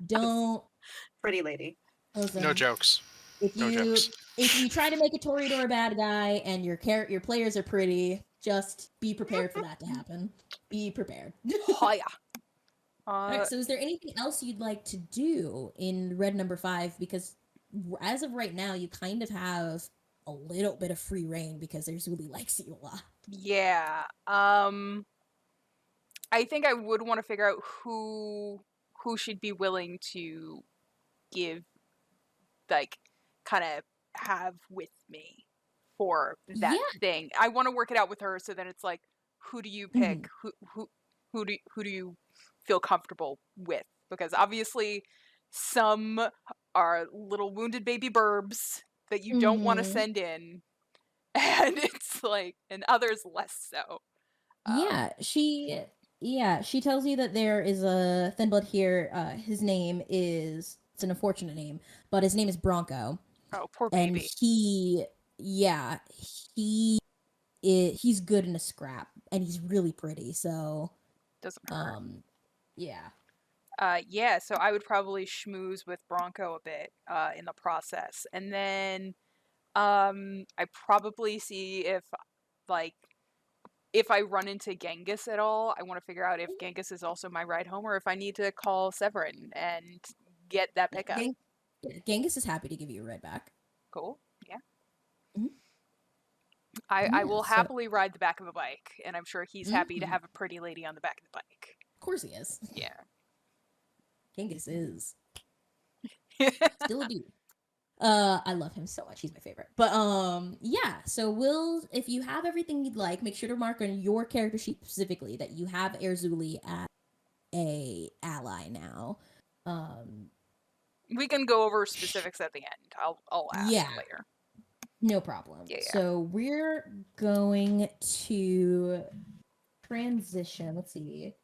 Don't. Pretty lady. Listen, No jokes. If you try to make a Toreador a bad guy and your players are pretty, just be prepared for that to happen. Be prepared. Oh yeah. Alright, so is there anything else you'd like to do in red number 5? Because as of right now, you kind of have a little bit of free reign because Erzuli likes you a lot. Yeah. I think I would want to figure out who should be willing to give, like, kind of have with me for that thing. I want to work it out with her so then it's like, who do you Mhm. pick? Who do you feel comfortable with? Because obviously some are little wounded baby burbs that you don't want to Mhm. send in, and it's like, and others less so. Yeah, she tells you that there is a thin blood here. His name is, it's an unfortunate name, but his name is Bronco. Oh, poor And baby. yeah, he's good in a scrap and he's really pretty. So, Doesn't hurt. yeah. Yeah, so I would probably schmooze with Bronco a bit in the process. And then I probably see if, like, if I run into Genghis at all, I want to figure out if Genghis is also my ride home or if I need to call Severin and get that pickup. Genghis is happy to give you a ride back. Cool. Yeah. Mhm. I Yeah, will so, happily ride the back of a bike, and I'm sure he's happy to mhm, have a pretty lady on the back of the bike. of course he is. Yeah. Genghis is still a dude. I love him so much. He's my favorite. But yeah, so if you have everything you'd like, make sure to mark on your character sheet specifically that you have Erzuli as a ally now. We can go over specifics at the end. I'll ask Yeah, later. no problem. Yeah. So we're going to transition. Let's see.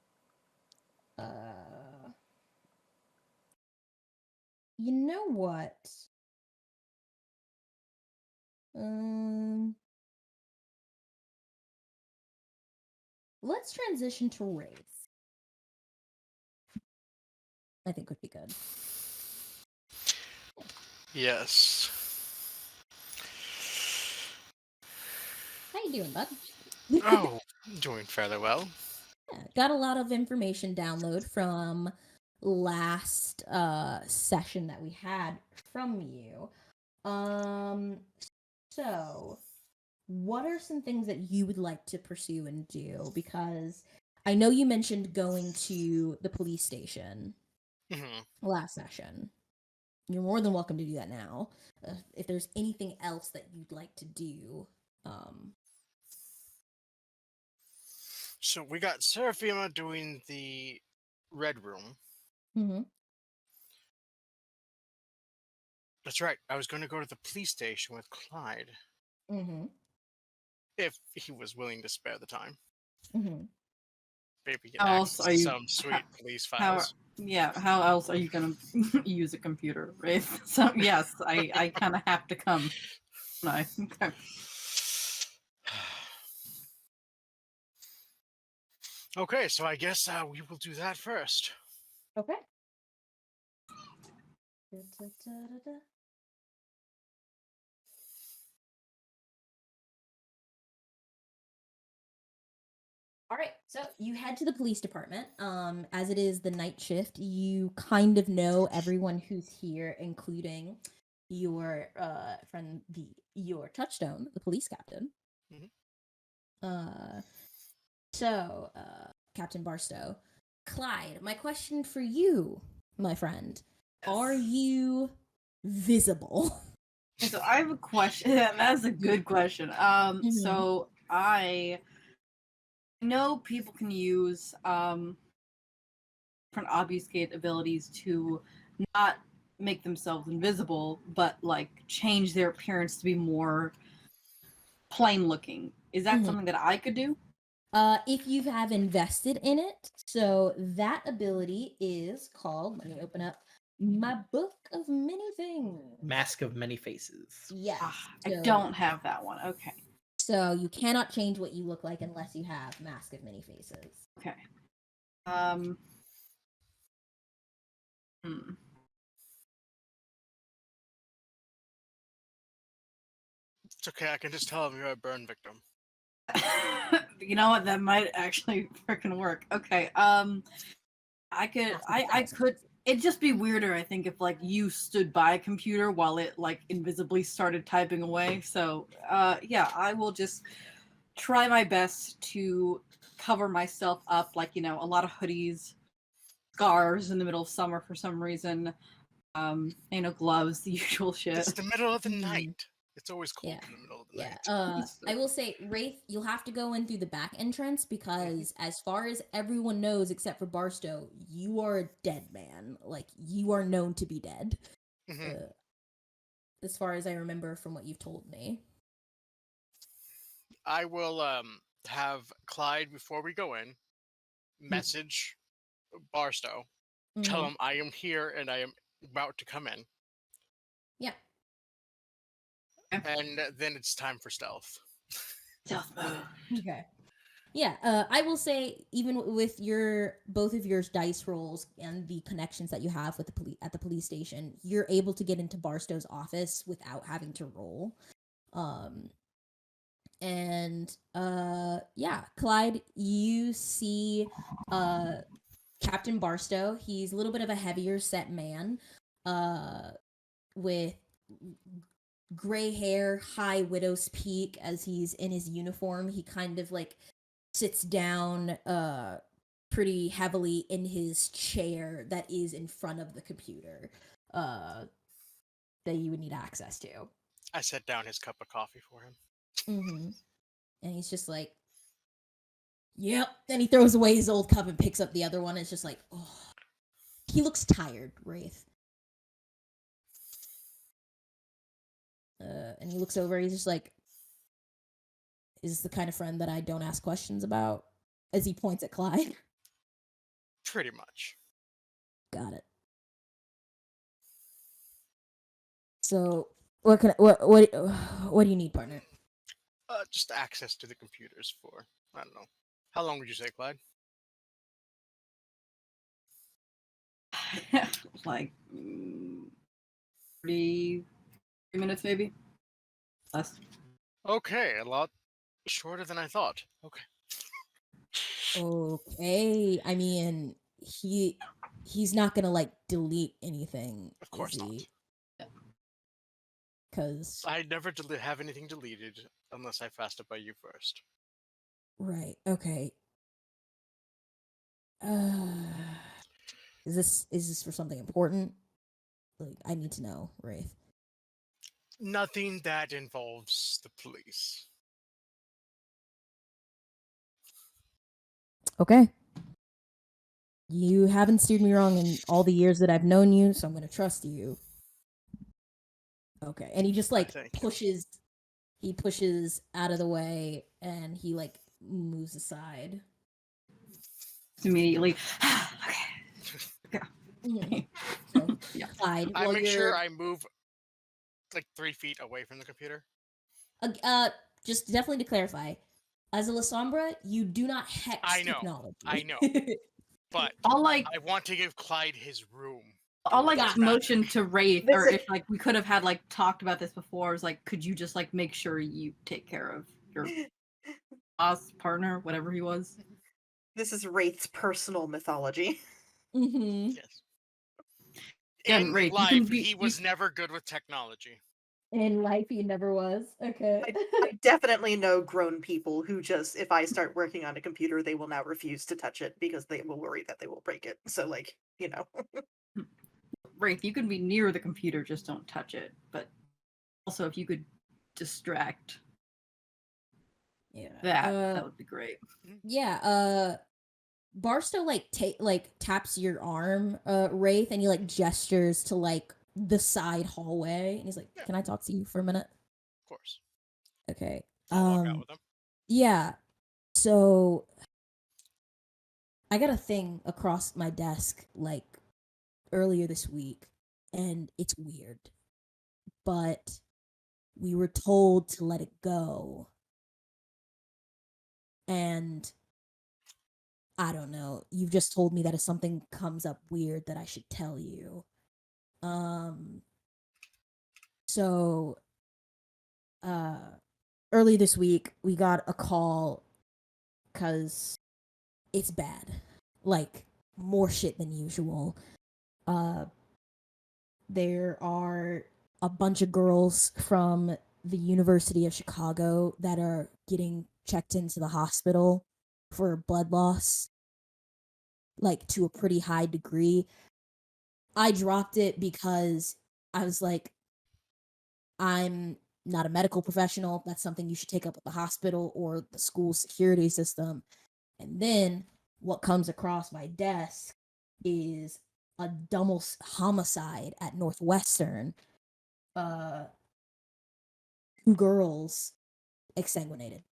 You know what? Um, let's transition to race. I think would be good. Yes. How you doing, bud? Oh, doing fairly well. Yeah, got a lot of information download from last session that we had from you. So what are some things that you would like to pursue and do? Because I know you mentioned going to the police station hmm last session. You're more than welcome to do that now. If there's anything else that you'd like to do, So we got Seraphima doing the red room. mhm. That's right. I was going to go to the police station with Clyde Mhm. if he was willing to spare the time. Mhm. Maybe get How else access are to you? some sweet police How? files. Yeah. How else are you gonna use a computer, right? So yes, I kind of have to come. No. Okay. Okay, so I guess we will do that first. Okay. Da-da-da-da-da. All right, so you head to the police department. As it is the night shift, you kind of know everyone who's here, including your friend, your touchstone, the police captain. Mhm. Uh, Captain Barstow, Clyde. My question for you, my friend, are you visible? So I have a question. That's a good question. Mhm. So I know people can use different obfuscate abilities to not make themselves invisible, but like change their appearance to be more plain looking. Is that Mhm. something that I could do? If you have invested in it, so that ability is called, let me open up my book of many things. Mask of Many Faces. Yes. I don't have that one. Okay. So you cannot change what you look like unless you have Mask of Many Faces. Okay. Hmm. It's okay, I can just tell him you're a burn victim. You know what? That might actually freaking work. Okay. I could. It'd just be weirder, I think, if like you stood by a computer while it like invisibly started typing away. So, yeah, I will just try my best to cover myself up, like a lot of hoodies, scarves in the middle of summer for some reason. Gloves, the usual shit. It's the middle of the Hmm. night. It's always cold Yeah. in the middle of Yeah. night. I will say, Wraith, you'll have to go in through the back entrance because, as far as everyone knows, except for Barstow, you are a dead man. Like, you are known to be dead. Mhm. As far as I remember from what you've told me. I will have Clyde before we go in message Barstow, tell Mhm. him I am here and I am about to come in, Yeah. and then it's time for stealth. Stealth mode. Okay. Yeah, I will say, even with your both of your dice rolls and the connections that you have with the at the police station, you're able to get into Barstow's office without having to roll. And yeah, Clyde, you see Captain Barstow. He's a little bit of a heavier set man, with gray hair, high widow's peak. As he's in his uniform, he kind of like sits down pretty heavily in his chair that is in front of the computer uh that you would need access to. I set down his cup of coffee for him. Mm-hmm. And he's just like, yep. Then he throws away his old cup and picks up the other one. It's just like, oh, he looks tired, Wraith. And he looks over. He's just like, is this the kind of friend that I don't ask questions about? As he points at Clyde. Pretty much. Got it. So, what do you need, partner? Just access to the computers for, I don't know. How long would you say, Clyde? Like 30 minutes, maybe. Less. Okay, a lot shorter than I thought. Okay. Okay. I mean, he's not gonna like delete anything, Of course is not. he? Because I never have anything deleted unless I fast it by you first. right. Okay. Is this for something important? Like, I need to know, Wraith. Nothing that involves the police. Okay. You haven't steered me wrong in all the years that I've known you, so I'm gonna trust you. Okay. And he just like Thank you. pushes out of the way, and he like moves aside. Immediately. Mhm. So, Yeah. Clyde, I while make you're sure I move like 3 feet away from the computer. just definitely to clarify, as a Lasombra, you do not hex I know, technology. I know. But I'll like I want to give Clyde his room. I'll like Got it. motion to Wraith, This or is- if like we could have had like talked about this before, is like, could you just like make sure you take care of your boss, partner, whatever he was? This is Wraith's personal mythology. Mm-hmm. Yes. Again, In Wraith, you life, can be- he was never good with technology. In life, he never was. Okay. I definitely know grown people who just, if I start working on a computer, they will now refuse to touch it because they will worry that they will break it. So, like, you know. Wraith, you can be near the computer, just don't touch it. But also, if you could distract Yeah. that would be great. Yeah. Barstow like taps your arm, Wraith, and he like gestures to like the side hallway, and he's like, Yeah. "Can I talk to you for a minute?" Of course. Okay. I'll walk out with him. Yeah. So I got a thing across my desk like earlier this week, and it's weird. But we were told to let it go. And I don't know. You've just told me that if something comes up weird that I should tell you. So early this week we got a call cuz it's bad. Like more shit than usual. Uh there are a bunch of girls from the University of Chicago that are getting checked into the hospital for blood loss, like to a pretty high degree. I dropped it because I was like, I'm not a medical professional. That's something you should take up with the hospital or the school security system. And then what comes across my desk is a double homicide at Northwestern. 2 girls exsanguinated.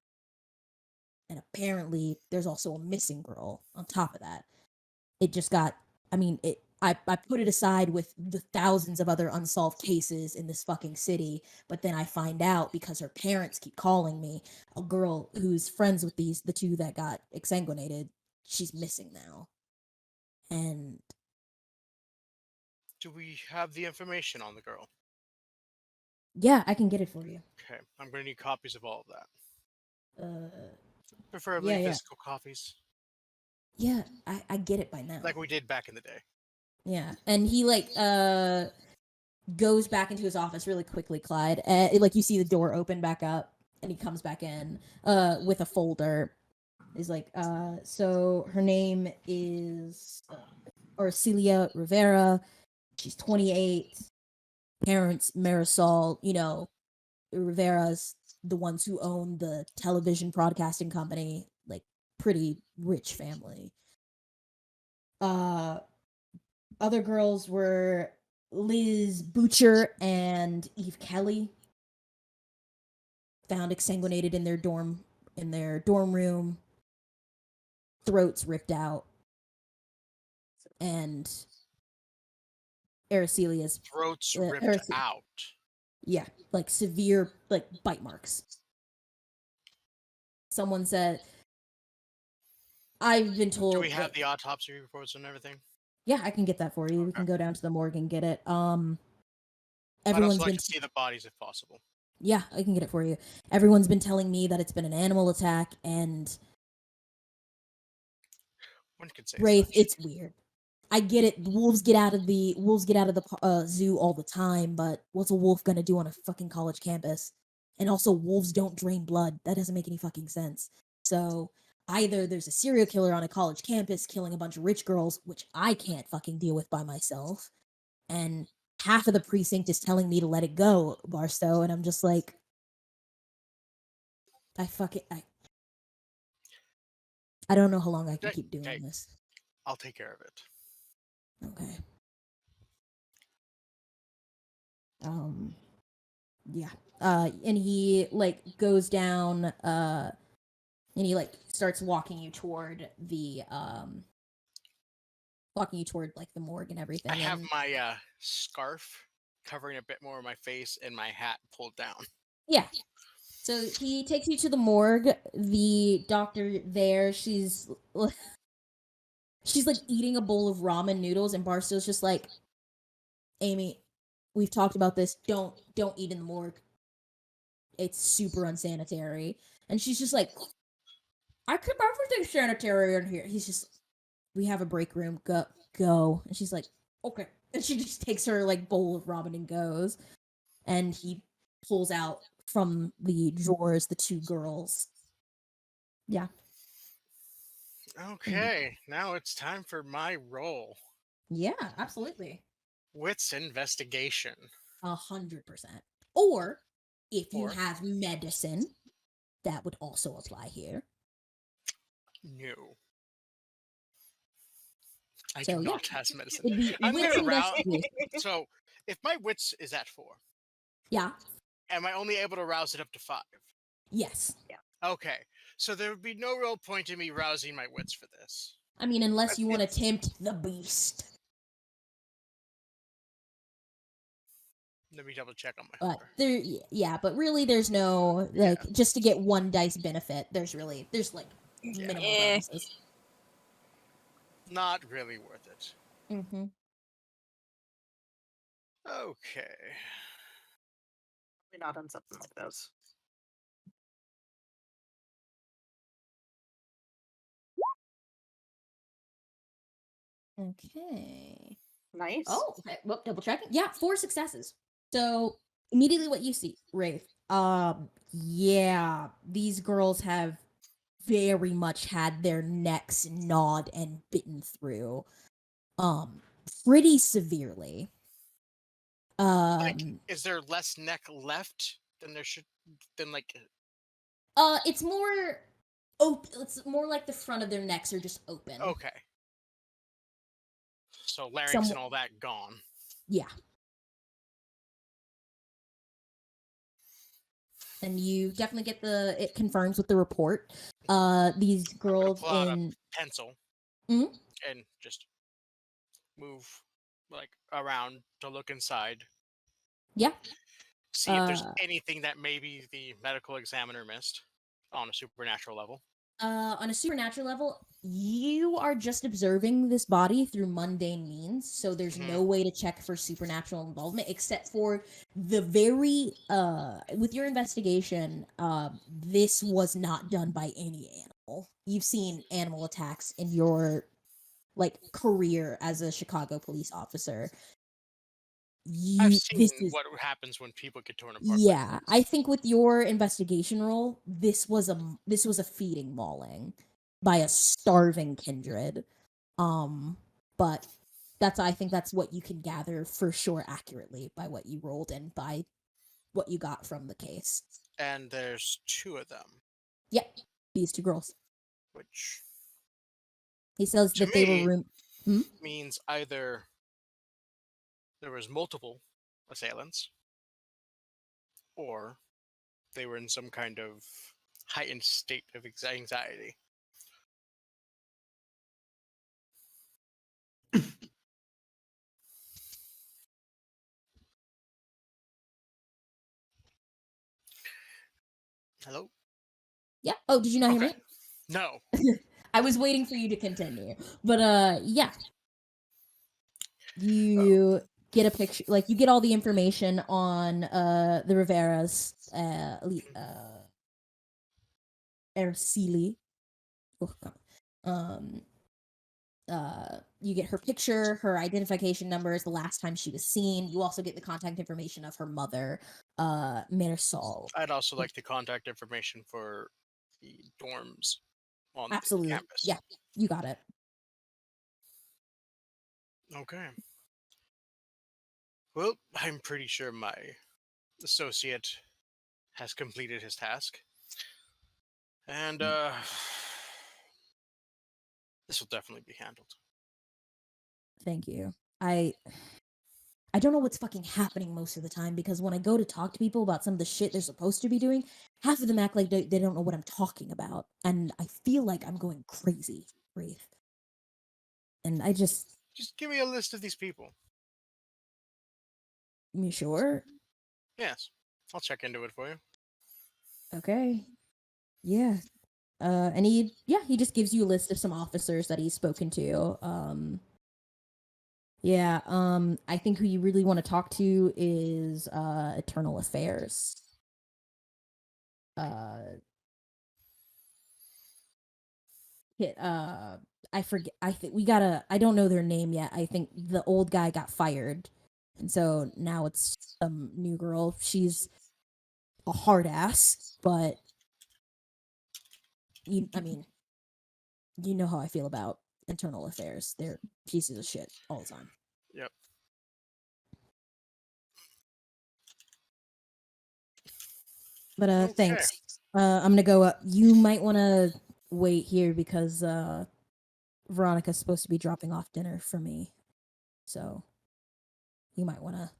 And apparently there's also a missing girl on top of that. It just got, I put it aside with the thousands of other unsolved cases in this fucking city, but then I find out because her parents keep calling me, a girl who's friends with the 2 that got exsanguinated, she's missing now. And Do we have the information on the girl? yeah, I can get it for you. Okay, I'm going to need copies of all of that. Yeah, Preferably yeah. physical copies, Yeah, I get it by now. like we did back in the day. Yeah, and he goes back into his office really quickly, Clyde. Like you see the door open back up, and he comes back in with a folder. He's like, so her name is Arcelia Rivera. She's 28. Parents Marisol, Rivera's the ones who own the television broadcasting company, like pretty rich family. Other girls were Liz Butcher and Eve Kelly, found exsanguinated in their dorm room, throats ripped out, and Aracelia's Throats ripped out. Yeah, like severe like bite marks. Someone said, I've been told. Do we have the autopsy reports and everything? Yeah, I can get that for you. Okay. We can go down to the morgue and get it. I'd Everyone's also like been to see the bodies if possible. Yeah, I can get it for you. Everyone's been telling me that it's been an animal attack, and One could say Wraith, such. it's weird. I get it. Wolves get out of the zoo all the time, but what's a wolf gonna do on a fucking college campus? And also, wolves don't drain blood. That doesn't make any fucking sense. So either there's a serial killer on a college campus killing a bunch of rich girls, which I can't fucking deal with by myself, and half of the precinct is telling me to let it go, Barstow, and I'm just like, I don't know how long I can keep doing this. I'll take care of it. Okay. Yeah. And he goes down and he starts walking you toward the morgue and everything. I have my scarf covering a bit more of my face and my hat pulled down. Yeah. So he takes you to the morgue. The doctor there, she's eating a bowl of ramen noodles, and Barstow's just like, Amy, we've talked about this. Don't eat in the morgue. It's super unsanitary. And she's just like, I keep everything sanitary in here. He's just, we have a break room. Go. And she's like, okay. And she just takes her bowl of ramen and goes. And he pulls out from the drawers the 2 girls. Yeah. Okay, now it's time for my role. Yeah, absolutely. Wits investigation. 100%. Or if you Or- have medicine, that would also apply here. No. I So, do yeah. not have medicine. It'd be I'm wits gonna rouse. investigation. So, if my wits is at 4, Yeah. am I only able to rouse it up to 5? Yes. Okay, so there would be no real point in me rousing my wits for this. I mean, unless you want to tempt the beast. Let me double check on my But hover. but really there's no, just to get 1 dice benefit, there's minimal bonuses. Not really worth it. Mm-hmm. Okay. Probably not on something like those. Okay. Nice. Oh, okay. Well, double checking. Yeah, 4 successes. So immediately what you see, Wraith. Yeah, these girls have very much had their necks gnawed and bitten through. Pretty severely. Is there less neck left then there should then like It's more it's more like the front of their necks are just open. okay. So larynx Some and all that gone. Yeah. And you definitely get it confirms with the report. These I'm gonna girls pull out a in pencil Mhm. and just move like around to look inside. Yeah. See if there's Uh anything that maybe the medical examiner missed on a supernatural level. on a supernatural level, you are just observing this body through mundane means, so there's Mhm. no way to check for supernatural involvement except for the very with your investigation, this was not done by any animal. You've seen animal attacks in your like career as a Chicago police officer. I've This seen is what happens when people get torn apart by Yeah, I think with your investigation role, this was a feeding mauling by a starving kindred. But I think that's what you can gather for sure accurately by what you rolled and by what you got from the case. and there's two of them, Yep, these two girls. which He says to that they were me Hmm? means either there was multiple assailants or they were in some kind of heightened state of anxiety. Hello? Yeah. Oh, did you not hear Okay. me? No. I was waiting for you to continue. But yeah. Oh. You get a picture, like you get all the information on the Riveras, Ercili. Oh, God. Um, you get her picture, her identification numbers, the last time she was seen. You also get the contact information of her mother, Marisol. I'd also like the contact information for the dorms on the Absolutely. campus. Yeah, you got it. Okay. Well, I'm pretty sure my associate has completed his task. And this will definitely be handled. Thank you. I don't know what's fucking happening most of the time because when I go to talk to people about some of the shit they're supposed to be doing, half of them act like they don't know what I'm talking about. And I feel like I'm going crazy, Wraith. And I just, Just give me a list of these people. you sure? Yes. I'll check into it for you. Okay. Yeah. And he just gives you a list of some officers that he's spoken to. Yeah, I think who you really want to talk to is Eternal Affairs. Hit I forget, I think we gotta, I don't know their name yet. I think the old guy got fired. And so now it's some new girl. She's a hard ass, but I mean, you know how I feel about Internal Affairs. They're pieces of shit all the time. Yep. But Okay. thanks. I'm gonna go up. You might want to wait here because Veronica's supposed to be dropping off dinner for me, so you might want to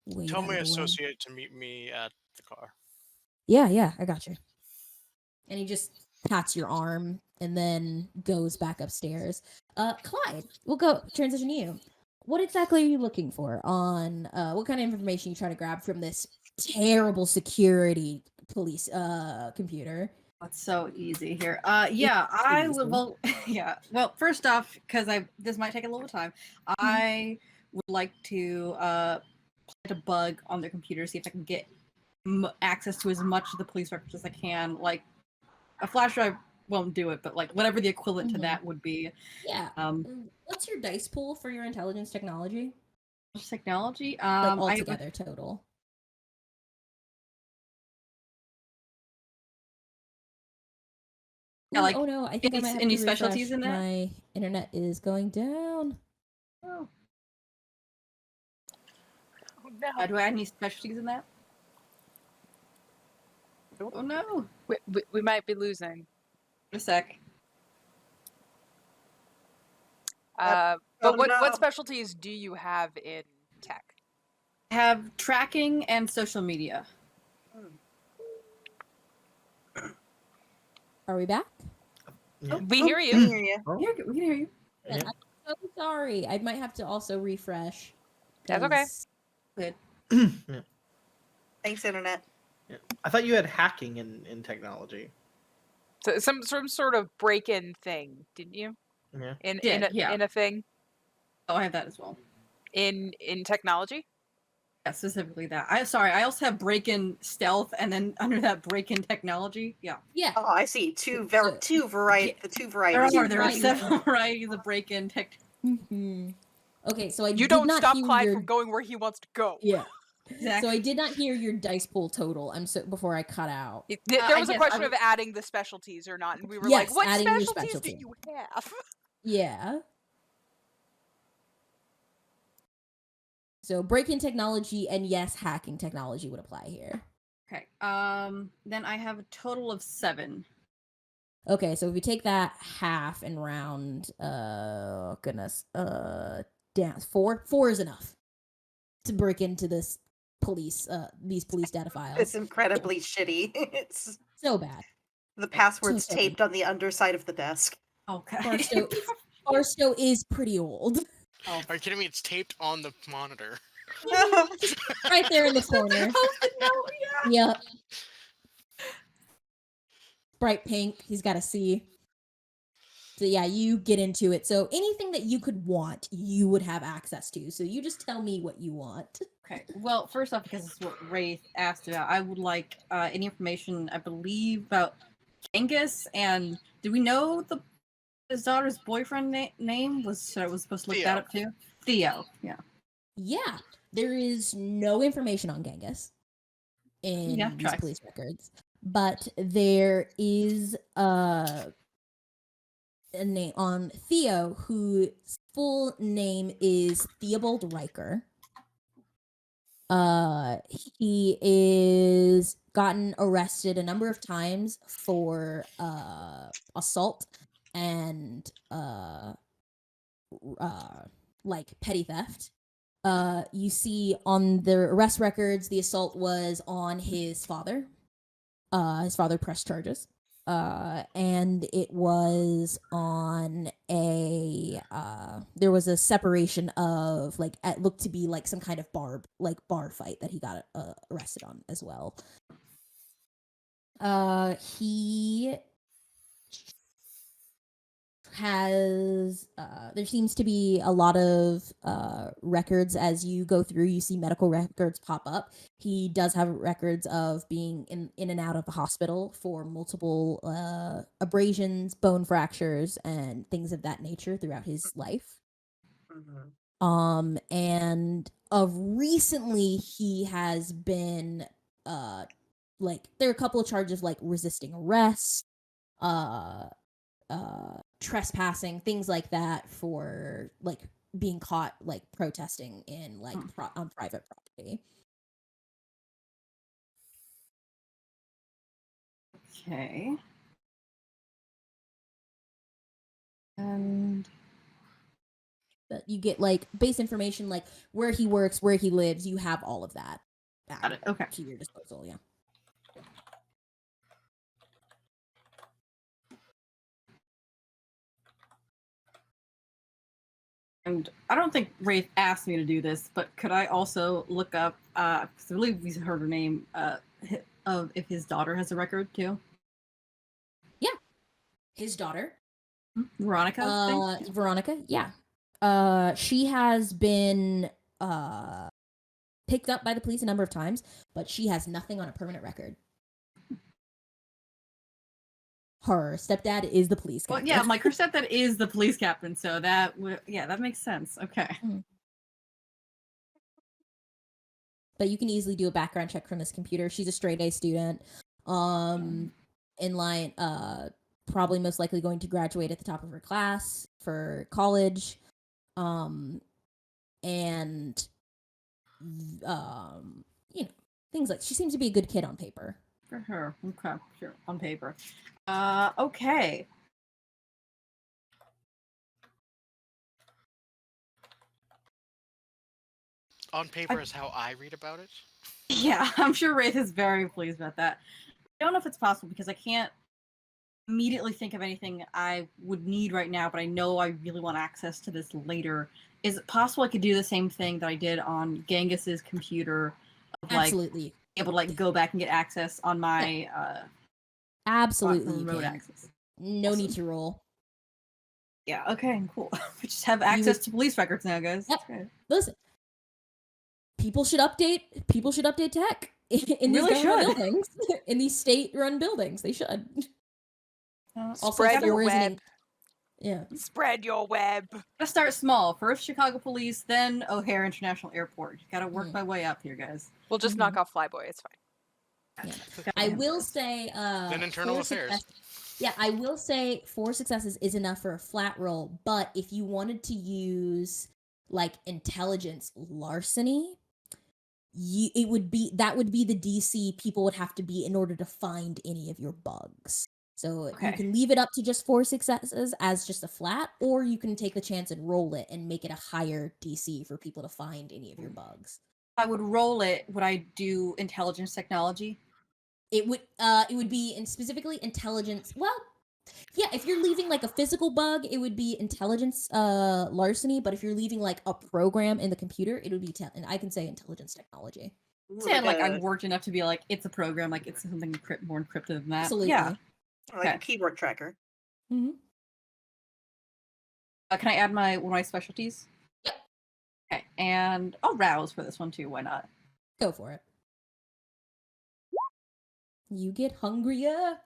wait Tell out my of the way. associate to meet me at the car. Yeah, I got you. And he just pats your arm and then goes back upstairs. Clyde, we'll go transition to you. What exactly are you looking for on what kind of information you try to grab from this terrible security police computer? It's so easy here. It's Yeah, I easy. would. Well, yeah. Well, first off, because this might take a little time, I would like to plant a bug on their computer, see if I can get access to as much of the police records as I can. Like a flash drive won't do it, but like whatever the equivalent to that would be. Yeah. What's your dice pool for your intelligence technology? Technology. Like altogether total. Yeah, like oh no, I think I might have any to specialties refresh. in that? My internet is going down. Oh. Oh no. Do I have any specialties in that? Oh no. We might be losing. A sec. But Oh, what no. specialties do you have in tech? Have tracking and social media. Are we back? Yeah. We hear We you. can hear you. Oh, Here, we can hear you. yeah. I'm so sorry. I might have to also refresh. That's okay. 'cause- Good. Yeah. Thanks, internet. Yeah. I thought you had hacking in technology. So some sort of break-in thing, didn't you? Yeah. In a thing Oh, I have that as well. in technology. Yeah, specifically that. I also have break-in stealth, and then under that break-in technology. Yeah. Yeah. Oh, I see. Two varieties. There Varieties. are varieties. several varieties of break-in tech. Mhm. Okay, so I You did don't not stop hear Clyde your from going where he wants to go. yeah. Exactly. So I did not hear your dice pool total. Before I cut out. There I was a guess question I of adding the specialties or not, and we were Yes, like, "What adding your specialties do specialty. you have?" Yeah. So break-in technology and yes, hacking technology would apply here. Okay. Then I have a total of 7. Okay, so if we take that half and round, down 4. 4 is enough to break into this these police data files. It's incredibly shitty. It's So bad. the password's So taped on the underside of the desk. Okay. Barstow is pretty old. Oh. Are you kidding me? It's taped on the monitor. Right there in the corner. Yep. Bright pink. He's got a C. So yeah, you get into it. So anything that you could want, you would have access to. So you just tell me what you want. Okay. Well, first off, because it's what Wraith asked about, I would like any information, I believe, about Genghis. And do we know his daughter's boyfriend name? Was supposed to look that up too? Theo. Yeah. Yeah. There is no information on Genghis in these tracks. police records. But there is a name on Theo, whose full name is Theobald Riker. He is gotten arrested a number of times for assault and like petty theft. You see on the arrest records the assault was on his father. His father pressed charges. And it was on there was a separation of like it looked to be like some kind of bar fight that he got arrested on as well. He has there seems to be a lot of records as you go through. You see medical records pop up. He does have records of being in and out of the hospital for multiple abrasions, bone fractures, and things of that nature throughout his life. Mm-hmm. And of recently he has been like there are a couple of charges like resisting arrest, trespassing, things like that, for like being caught like protesting in like on private property. Okay. And But you get like base information like where he works, where he lives. You have all of that got it. Okay. to your disposal. Yeah. And I don't think Wraith asked me to do this, but could I also look up, because I believe we heard her name, of if his daughter has a record too? Yeah. His daughter, Veronica? I think? Veronica, yeah. She has been picked up by the police a number of times, but she has nothing on a permanent record. Her stepdad is the police captain. Well, yeah, like her stepdad is the police captain, so that that makes sense. Okay. But you can easily do a background check from this computer. She's a straight A student. In line, probably most likely going to graduate at the top of her class for college. And you know, things like she seems to be a good kid on paper. For her. Okay, sure. On paper. Okay. On paper is how I read about it. Yeah, I'm sure Wraith is very pleased about that. I don't know if it's possible because I can't immediately think of anything I would need right now, but I know I really want access to this later. Is it possible I could do the same thing that I did on Genghis's computer of like Absolutely. able to like go back and get access on my Absolutely, you remote can. access? No Awesome. need to roll. Yeah, okay, cool. We just have access to police records now, guys. Yep. That's great. Listen, people should update tech in these Really government should. buildings, in these state-run buildings. They should. Also, Spread if there your isn't web. an- yeah. Spread your web. Gotta start small. First Chicago Police, then O'Hare International Airport. Gotta work my way up here, guys. We'll just knock off Flyboy. It's fine. Yeah. I will say Then internal 4 affairs. Yeah, I will say 4 successes is enough for a flat roll, but if you wanted to use like intelligence larceny, that would be the DC people would have to be in order to find any of your bugs. So you Okay. can leave it up to just 4 successes as just a flat, or you can take the chance and roll it and make it a higher DC for people to find any of your bugs. If I would roll it, would I do intelligence technology? It would be in specifically intelligence. Well, yeah, if you're leaving like a physical bug, it would be intelligence larceny, but if you're leaving like a program in the computer, it would be and I can say intelligence technology. Say like I've worked enough to be like it's a program, like it's something more encrypted than that. Absolutely. Yeah. like a keyboard tracker. Mm-hmm. Can I add one of my specialties? Yep. Okay, and I'll rouse for this one too. Why not? Go for it. You get hungrier.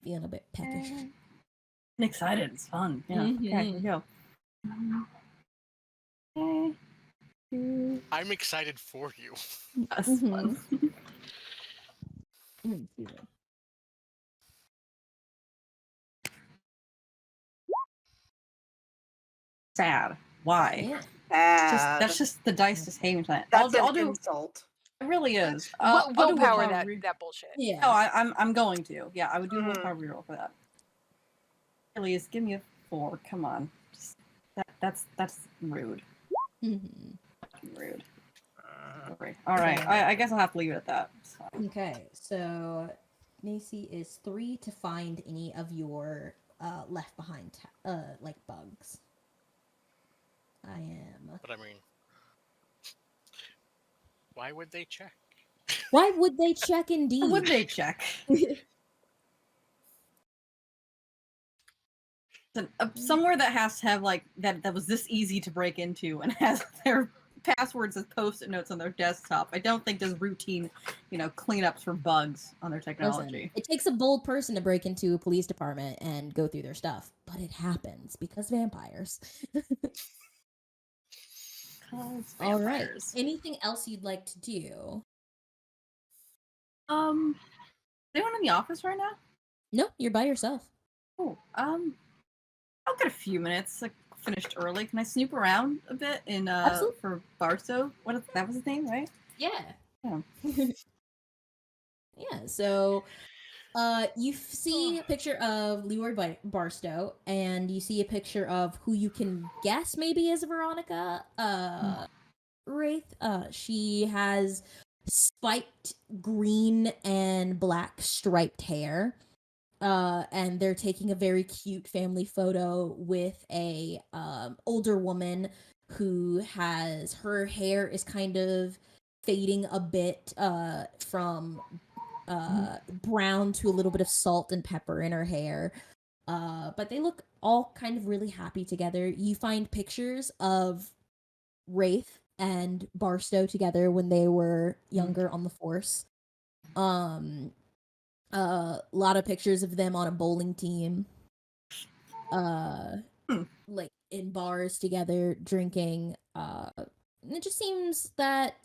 Feeling a bit peckish. I'm excited. It's fun. Yeah. Okay, here we go. Okay. I'm excited for you. That's fun. Sad. Why? Yeah. That's just the dice just hating tonight. That's I'll an do. insult. It really is. We'll I'll do willpower willpower that bullshit. Yeah. No, I'm going to. Yeah, I would do a willpower reroll for that. Please give me a 4. Come on. That's rude. Rude. Sorry. All right. Okay. I guess I'll have to leave it at that. It's fine. Okay, so Macy is 3 to find any of your left behind like bugs. I am. But I mean, why would they check? Why would they check indeed? Why would they check? Somewhere that has to have like that was this easy to break into and has their passwords as post-it notes on their desktop. I don't think does routine, cleanups for bugs on their technology. Listen, it takes a bold person to break into a police department and go through their stuff, but it happens because vampires. All right. Anything else you'd like to do? Anyone in the office right now? No, you're by yourself. Oh, I'll get a few minutes. Like finished early. Can I snoop around a bit in for Barstow? That was his name, right? Yeah. Yeah. Yeah. So, you see a picture of Leroy Barstow, and you see a picture of who you can guess maybe is Veronica Wraith. She has spiked green and black striped hair. And they're taking a very cute family photo with a older woman who has her hair is kind of fading a bit from brown to a little bit of salt and pepper in her hair. But they look all kind of really happy together. You find pictures of Wraith and Barstow together when they were younger on the force. A lot of pictures of them on a bowling team. Like in bars together, drinking. It just seems that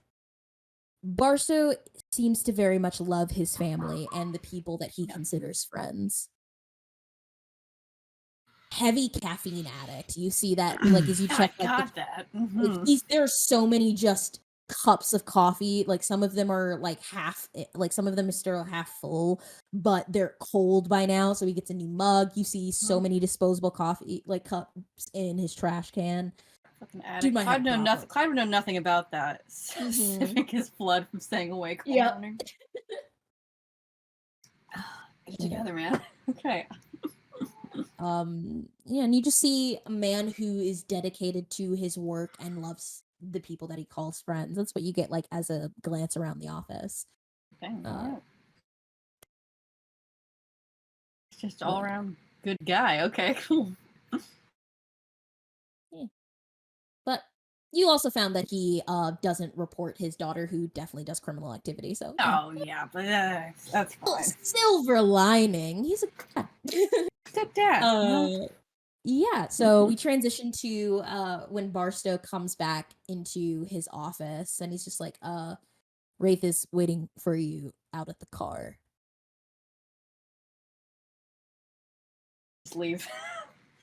Barstow seems to very much love his family and the people that he considers friends. Heavy caffeine addict. You see that, like, as you check. I got that. Mm-hmm. There are so many just cups of coffee. Like some of them are like like some of them are still half full, but they're cold by now. So he gets a new mug. You see so many disposable coffee like cups in his trash can. Fucking Dude addict. might have Clyde know a nothing. problem. Clyde would know nothing about that. Mhm. Sipping his blood from staying awake all Yep. morning. Get it together, man. Okay. Yeah, and you just see a man who is dedicated to his work and loves the people that he calls friends. That's what you get like as a glance around the office. Dang, Uh, alright. He's just but- all around good guy. Okay, cool. But you also found that he doesn't report his daughter, who definitely does criminal activity. So Oh yeah, but that's fine. silver lining. He's a good guy. Good dad. You know? Yeah, so we transition to when Barstow comes back into his office and he's just like, Wraith is waiting for you out at the car. Just leave.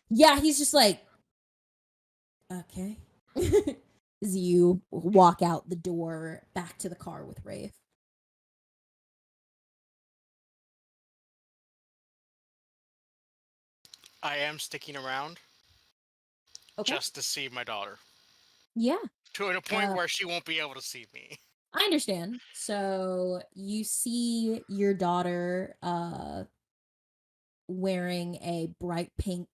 Yeah, he's just like, okay. As you walk out the door back to the car with Wraith. I am sticking around Okay. just to see my daughter Yeah, to a point where she won't be able to see me. I understand. So you see your daughter wearing a bright pink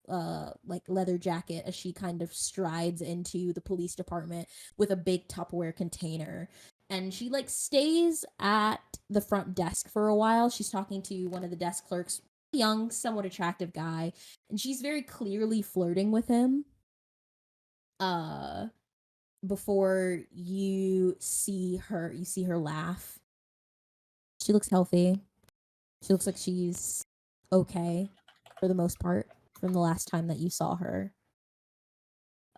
like leather jacket as she kind of strides into the police department with a big Tupperware container, and she like stays at the front desk for a while. She's talking to one of the desk clerks, young, somewhat attractive guy, and she's very clearly flirting with him before you see her laugh. She looks healthy. She looks like she's okay for the most part from the last time that you saw her.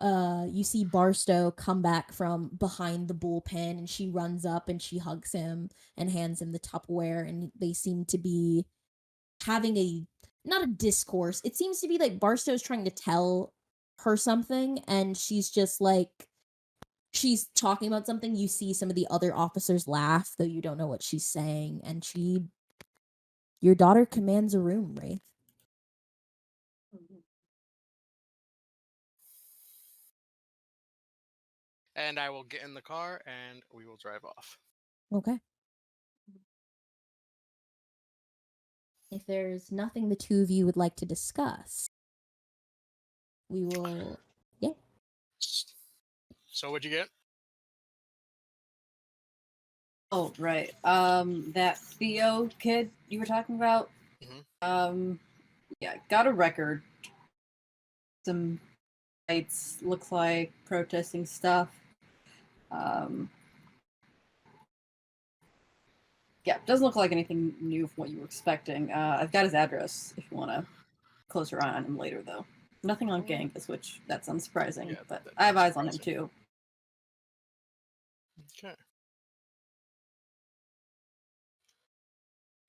You see Barstow come back from behind the bullpen and she runs up and she hugs him and hands him the Tupperware, and they seem to be having not a discourse. It seems to be like Barstow's trying to tell her something and she's just like she's talking about something. You see some of the other officers laugh, though you don't know what she's saying, and your daughter commands a room, Wraith. And I will get in the car and we will drive off. Okay. If there's nothing the two of you would like to discuss, we will. Yeah. So what'd you get? Oh right. That Theo kid you were talking about. Yeah, got a record. Some lights, looks like protesting stuff. Yeah, doesn't look like anything new from what you were expecting. I've got his address if you want to close your eye on him later, though. Nothing on Genghis, which that's unsurprising, Yeah, but that's I have eyes on him surprising. too. Okay.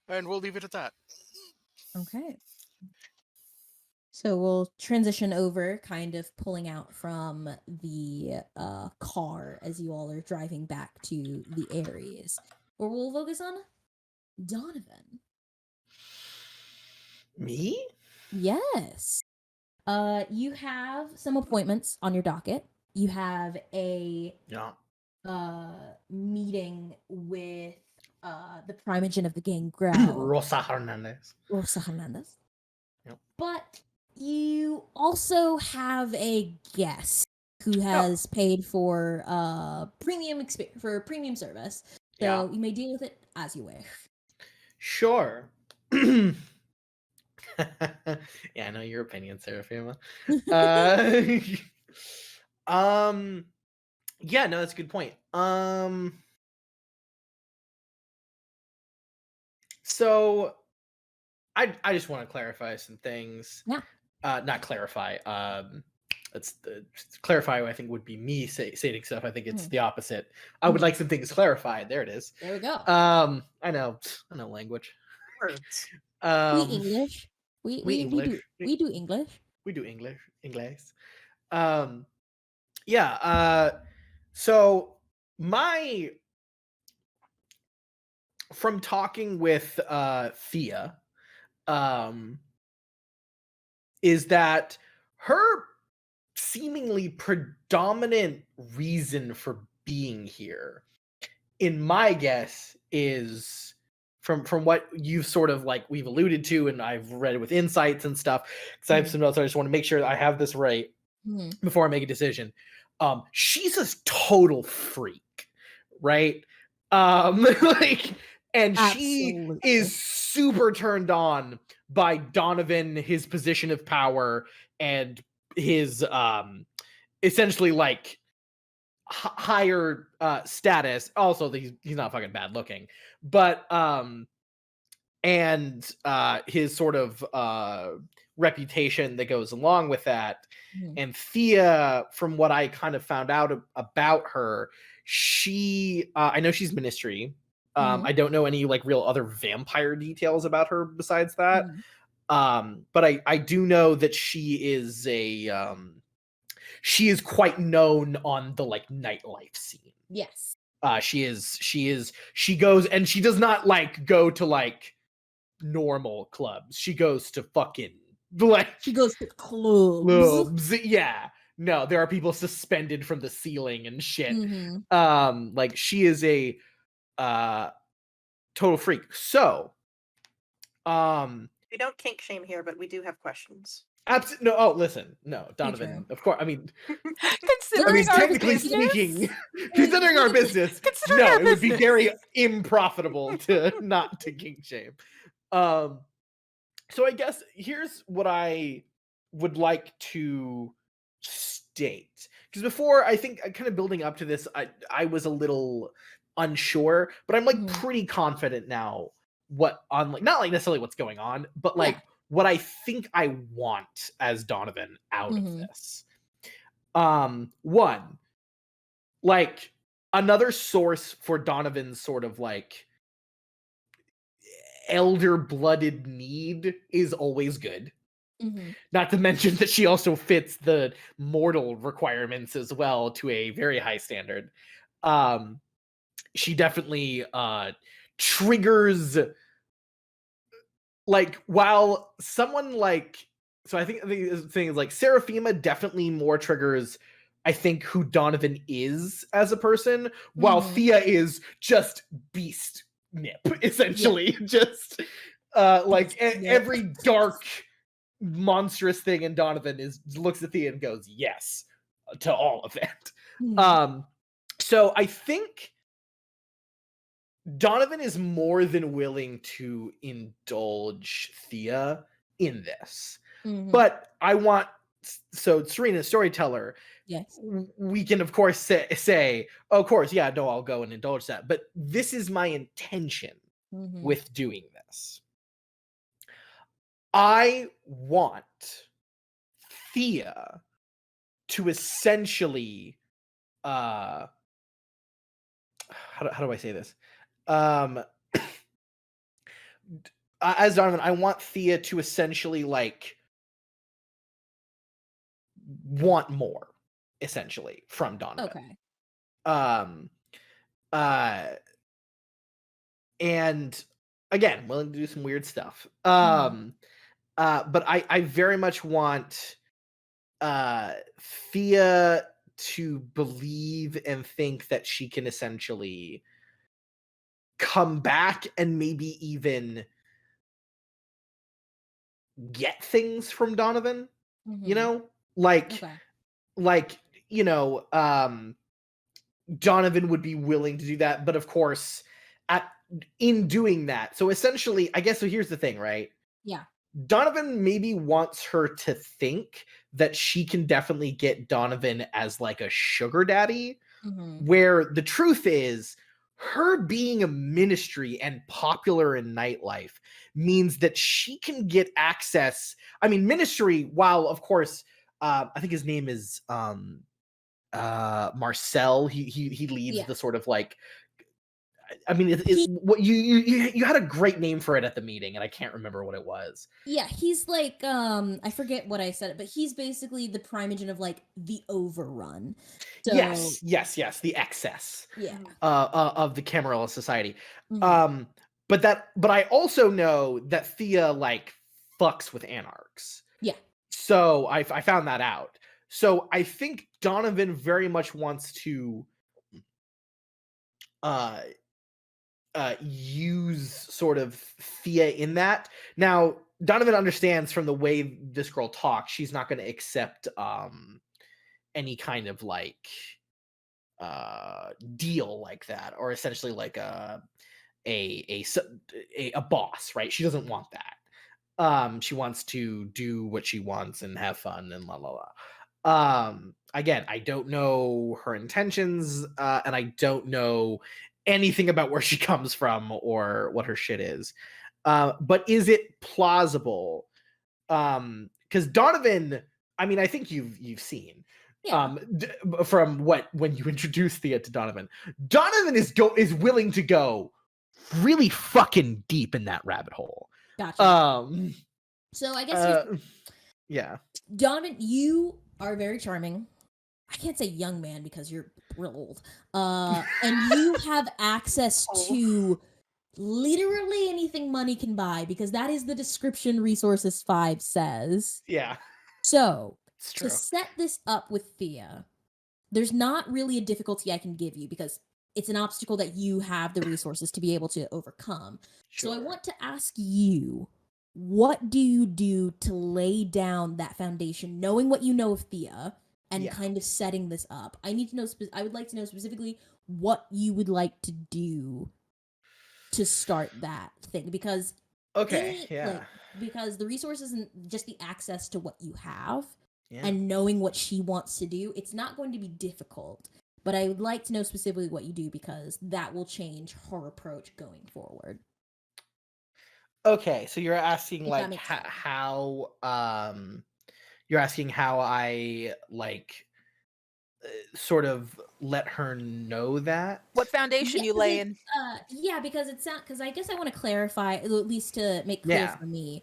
And we'll leave it at that. Okay. So we'll transition over, kind of pulling out from the car as you all are driving back to the Aries, where we'll focus on Donovan. Me? Yes. You have some appointments on your docket. You have a Yeah. meeting with the prime agent of the gang, Grau, Rosa Hernandez. Rosa Hernandez. Yep. But you also have a guest who has paid for for premium service. So Yeah. you may deal with it as you wish. Sure. Yeah, I know your opinion, Seraphima. Yeah, no, that's a good point. So I just want to clarify some things. Yeah. Not clarify. That's the clarify. I think would be me stating stuff. I think it's the opposite. I would like some things clarified. There it is. There we go. I know language. Words. We English. We English. we do English. We do English. Yeah. So from talking with Thea, is that her seemingly predominant reason for being here, in my guess, is from what you've sort of like we've alluded to, and I've read with insights and stuff, because I have some notes. I just want to make sure I have this right before I make a decision. She's a total freak, right? Like, and Absolutely. she is super turned on by Donovan, his position of power, and his essentially like higher status. Also, he's not fucking bad looking, but and his sort of reputation that goes along with that. And Thea, from what I kind of found out about her, she I know she's ministry. I don't know any like real other vampire details about her besides that. But I do know that she is she is quite known on the like nightlife scene. Yes. She goes, and she does not like go to like normal clubs. She goes to fucking like She goes to clubs. Yeah. No, there are people suspended from the ceiling and shit. Like she is a total freak. So We don't kink shame here, but we do have questions. absolutely no. Oh, listen, no, Donovan. Of course, I mean, Considering our technically business, speaking, considering our business, Considering no, our it would be business. very improfitable to not to kink shame. So I guess here's what I would like to state, because before, I think kind of building up to this, I was a little unsure, but I'm like pretty confident now what on like not like necessarily what's going on, but like what I think I want as Donovan out of this. One, like another source for Donovan's sort of like elder blooded need is always good. Not to mention that she also fits the mortal requirements as well to a very high standard. She definitely triggers, like, while someone like, so I think the thing is like Seraphima definitely more triggers, I think, who Donovan is as a person, while Thea is just beast nip, essentially. Just like every dark monstrous thing in Donovan is looks at Thea and goes yes to all of that. So I think Donovan is more than willing to indulge Thea in this. But I want, so Serena, storyteller, yes, we can of course say oh, of course, yeah, no, I'll go and indulge that, but this is my intention with doing this. I want Thea to essentially how do I say this? As Donovan, I want Thea to essentially like want more, essentially, from Donovan. And again, willing to do some weird stuff. But I very much want Thea to believe and think that she can essentially come back and maybe even get things from Donovan, you know, like you know, Donovan would be willing to do that, but of course in doing that, so essentially, I guess, so here's the thing, right? Donovan maybe wants her to think that she can definitely get Donovan as like a sugar daddy, where the truth is her being a ministry and popular in nightlife means that she can get access. I mean, ministry, while of course, I think his name is Marcel. He leads the sort of like, I mean, what you had a great name for it at the meeting, and I can't remember what it was. Yeah, he's like, I forget what I said, but he's basically the primogen of like the overrun. So Yes, the excess. yeah. Of the Camarilla Society. But I also know that Thea like fucks with anarchs. Yeah. So I found that out. So I think Donovan very much wants to use sort of Thea in that. Now, Donovan understands from the way this girl talks, she's not going to accept any kind of like deal like that, or essentially like a boss, right? She doesn't want that. She wants to do what she wants and have fun and la la la. Again, I don't know her intentions, and I don't know anything about where she comes from or what her shit is. But is it plausible? Because Donovan, I mean, I think you've seen. Yeah. From when you introduce Thea to Donovan is willing to go really fucking deep in that rabbit hole. Gotcha. So I guess yeah. Donovan, you are very charming. I can't say young man because you're real old. And you have access to literally anything money can buy, because that is the description Resources 5 says. Yeah. So It's true. to set this up with Thea, there's not really a difficulty I can give you, because it's an obstacle that you have the resources to be able to overcome. Sure. So I want to ask you, what do you do to lay down that foundation, knowing what you know of Thea and kind of setting this up? I need to know, I would like to know specifically what you would like to do to start that thing, because because the resource isn't just the access to what you have and knowing what she wants to do. It's not going to be difficult, but I would like to know specifically what you do, because that will change her approach going forward. Okay, so you're asking like how you're asking how I like sort of let her know that what foundation you lay in. Yeah, because it's not, because I guess I want to clarify, at least to make clear for me.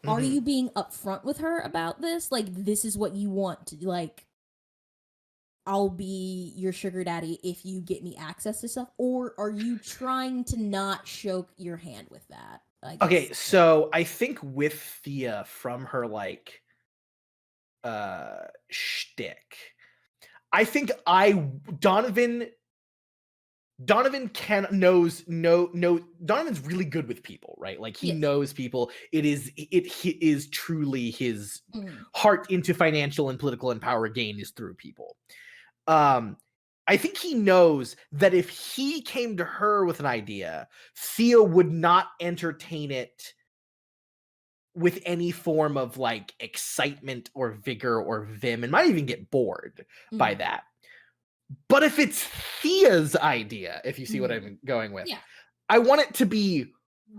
Are you being upfront with her about this? Like, this is what you want to, like, I'll be your sugar daddy if you get me access to stuff? Or are you trying to not show your hand with that? Okay, so I think with Thea, from her like shtick, I think Donovan Donovan's really good with people, right? Like he knows people. It is truly his heart into financial and political and power gain is through people. I think he knows that if he came to her with an idea, Thea would not entertain it with any form of like excitement or vigor or vim, and might even get bored by that. But if it's Thea's idea, if you see what I'm going with, I want it to be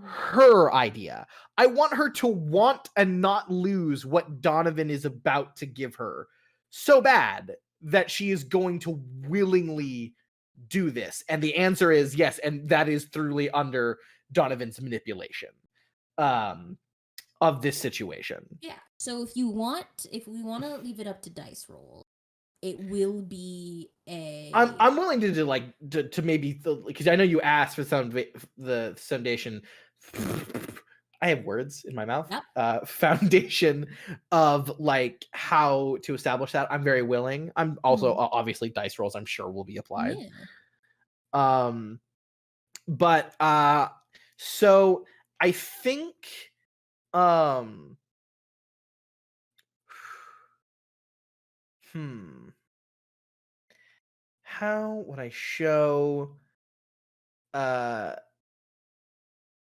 her idea. I want her to want and not lose what Donovan is about to give her so bad that she is going to willingly do this. And the answer is yes, and that is truly under Donovan's manipulation of this situation. Yeah. So if we want to leave it up to dice roll, it will be a. I'm willing to do like to maybe, because I know you asked for the foundation. I have words in my mouth. Foundation of like how to establish that. I'm very willing. I'm also obviously dice rolls, I'm sure, will be applied. But so I think how would I show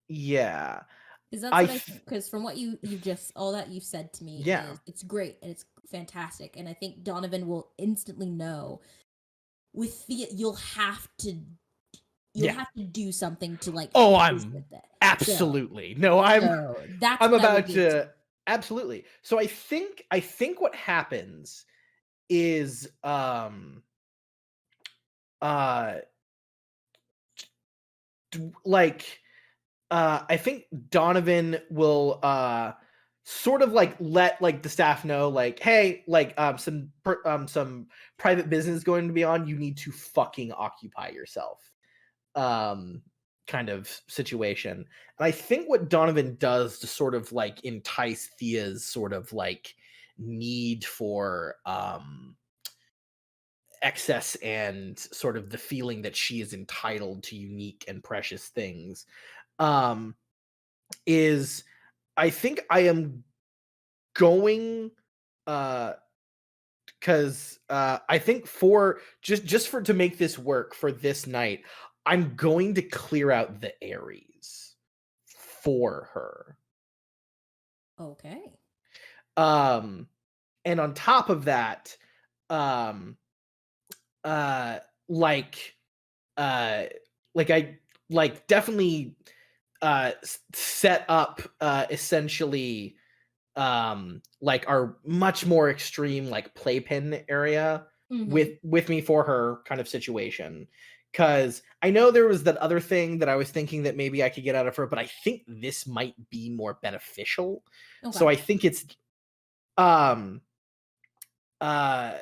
yeah, because that's because from what you just, all that you've said to me, is it's great and it's fantastic, and I think Donovan will instantly know. With the, you'll have to do something to like. Oh, I'm absolutely I'm about to absolutely. So I think what happens is like I think Donovan will sort of like let like the staff know like, hey, like some private business going to be on, you need to fucking occupy yourself. Kind of situation. And I think what Donovan does to sort of like entice Thea's sort of like need for excess and sort of the feeling that she is entitled to unique and precious things is I think I am going because I think for just for to make this work for this night, I'm going to clear out the Aries for her. Okay. And on top of that, like I like definitely set up essentially like our much more extreme like playpen area with me for her kind of situation, because I know there was that other thing that I was thinking that maybe I could get out of her, but I think this might be more beneficial. Okay. So I think it's and I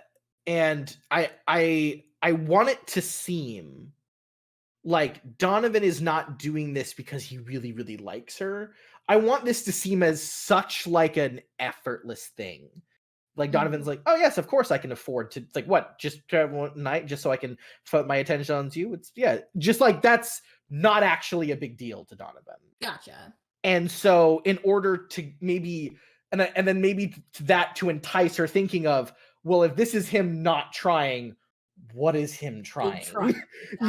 want it to seem like Donovan is not doing this because he really, really likes her. I want this to seem as such like an effortless thing. Like Donovan's like, oh yes, of course I can afford to, like, what, just one night just so I can put my attention on you? It's just like that's not actually a big deal to Donovan. Gotcha. And so in order to maybe and then maybe that to entice her thinking of, well, if this is him not trying, what is him trying?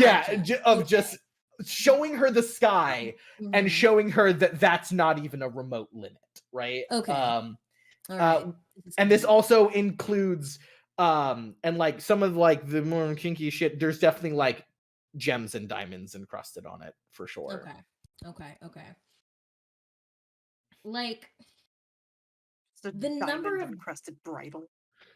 Gotcha. Just showing her the sky and showing her that that's not even a remote limit, right? Okay. All right. And this also includes and like some of like the more kinky shit, there's definitely like gems and diamonds encrusted on it for sure. Okay. Like the number of encrusted bridle.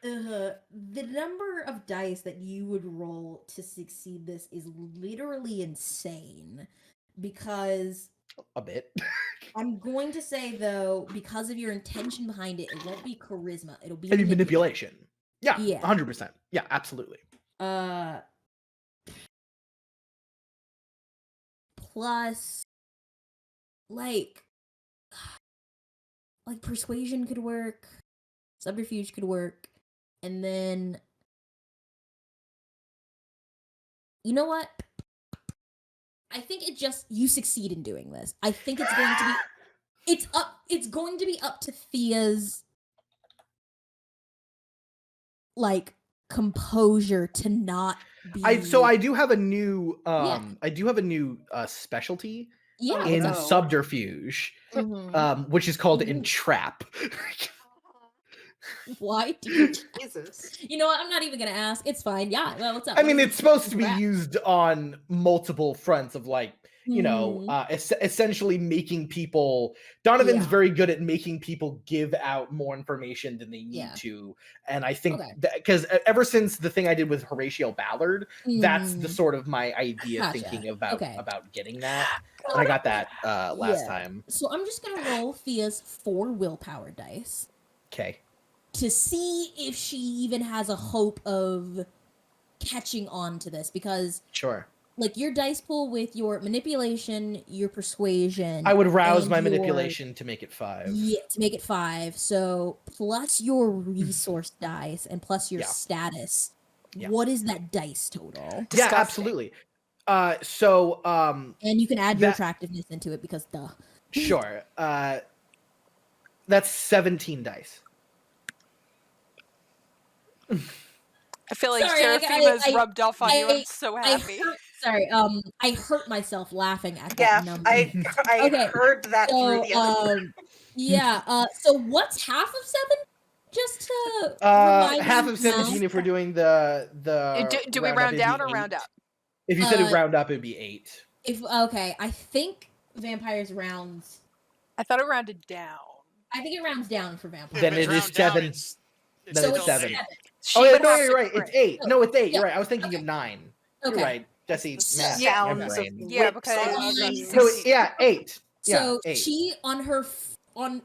The number of dice that you would roll to succeed this is literally insane, because a bit. I'm going to say though, because of your intention behind it, it won't be charisma. It'll be manipulation. Yeah, yeah, 100%. Yeah, absolutely. Plus, like persuasion could work, subterfuge could work, and then you know what? I think you succeed in doing this. I think it's going to be it's going to be up to Thea's like composure to not be I do have a new specialty in subterfuge, which is called entrap. Why do you Jesus? You know what? I'm not even gonna ask. It's fine. Yeah. Well, what's up? I mean, it's supposed to be used on multiple fronts of like, you know, essentially making people. Donovan's very good at making people give out more information than they need to, and I think that because ever since the thing I did with Horatio Ballard, that's the sort of my idea thinking about getting that. And I got that last time. So I'm just gonna roll Thea's 4 willpower dice. Okay. To see if she even has a hope of catching on to this, because like your dice pool with your manipulation, your persuasion, I would rouse my manipulation to make it 5. Yeah, to make it 5. So plus your resource dice and plus your status. What is that dice total? Disgusting. Yeah, absolutely. And you can add your attractiveness into it because duh. Sure. That's 17 dice. I feel like Seraphima's rubbed off on you. I'm so happy. I hurt myself laughing at that number. I heard that through the other so what's half of 7? Just to half of 17 if we're doing the do we round down or round up? If you said it round up, it'd be 8. I think vampires rounds. I thought it rounded down. I think it rounds down for vampires. Then it is 7. Then it's 7. Oh, yeah, no, you're right. It's 8. No, it's 8. You're right. I was thinking of 9. You're right. Jesse, The math. sounds my of brain. Yeah, whips because and six- So, chains. yeah, 8. Yeah, So 8. she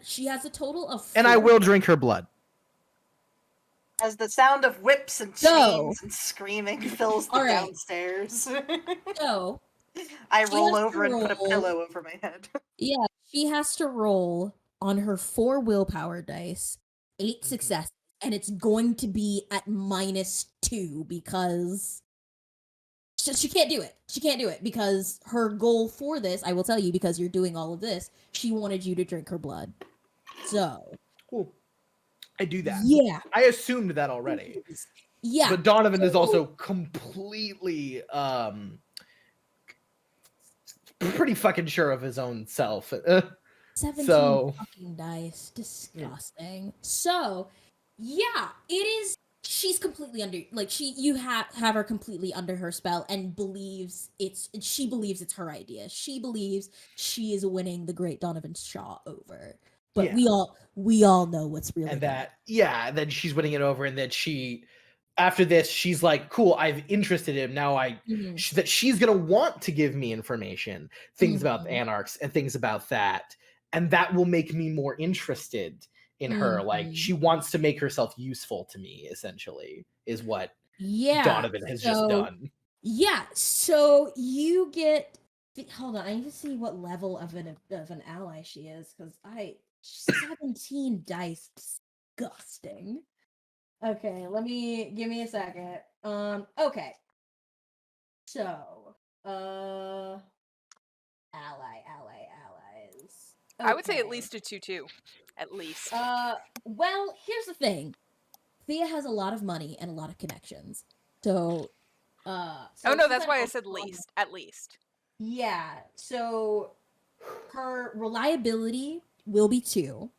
she has a total of 4. And I will drink her blood. As the sound of whips and chains and screaming fills the downstairs. So I roll over and roll. put a pillow over my head. Yeah, she has to roll on her 4 willpower dice, 8 success, and it's going to be at -2 because she can't do it. She can't do it because her goal for this, I will tell you, because you're doing all of this, she wanted you to drink her blood. So cool. I do that. Yeah. I assumed that already. Yeah. But Donovan is also completely pretty fucking sure of his own self. 17 fucking dice. Disgusting. So, yeah, it is. She's completely under, like, you have her completely under her spell and she believes it's her idea. She believes she is winning the great Donovan Shaw over. But we all know what's really and going on. then she's winning it over, and then after this, she's like, cool, I've interested him. Now that she's gonna want to give me information, things about the Anarchs and things about that, and that will make me more interested in her. Like, she wants to make herself useful to me, essentially, is what Donovan has just done. Yeah, so you get. Hold on, I need to see what level of an ally she is, because 17 dice, disgusting. Okay, give me a second. Okay. So, allies. Okay. I would say at least a 2-2. At least. Well, here's the thing. Thea has a lot of money and a lot of connections. So, oh no, that's why I said least. At least. Yeah. So her reliability will be 2.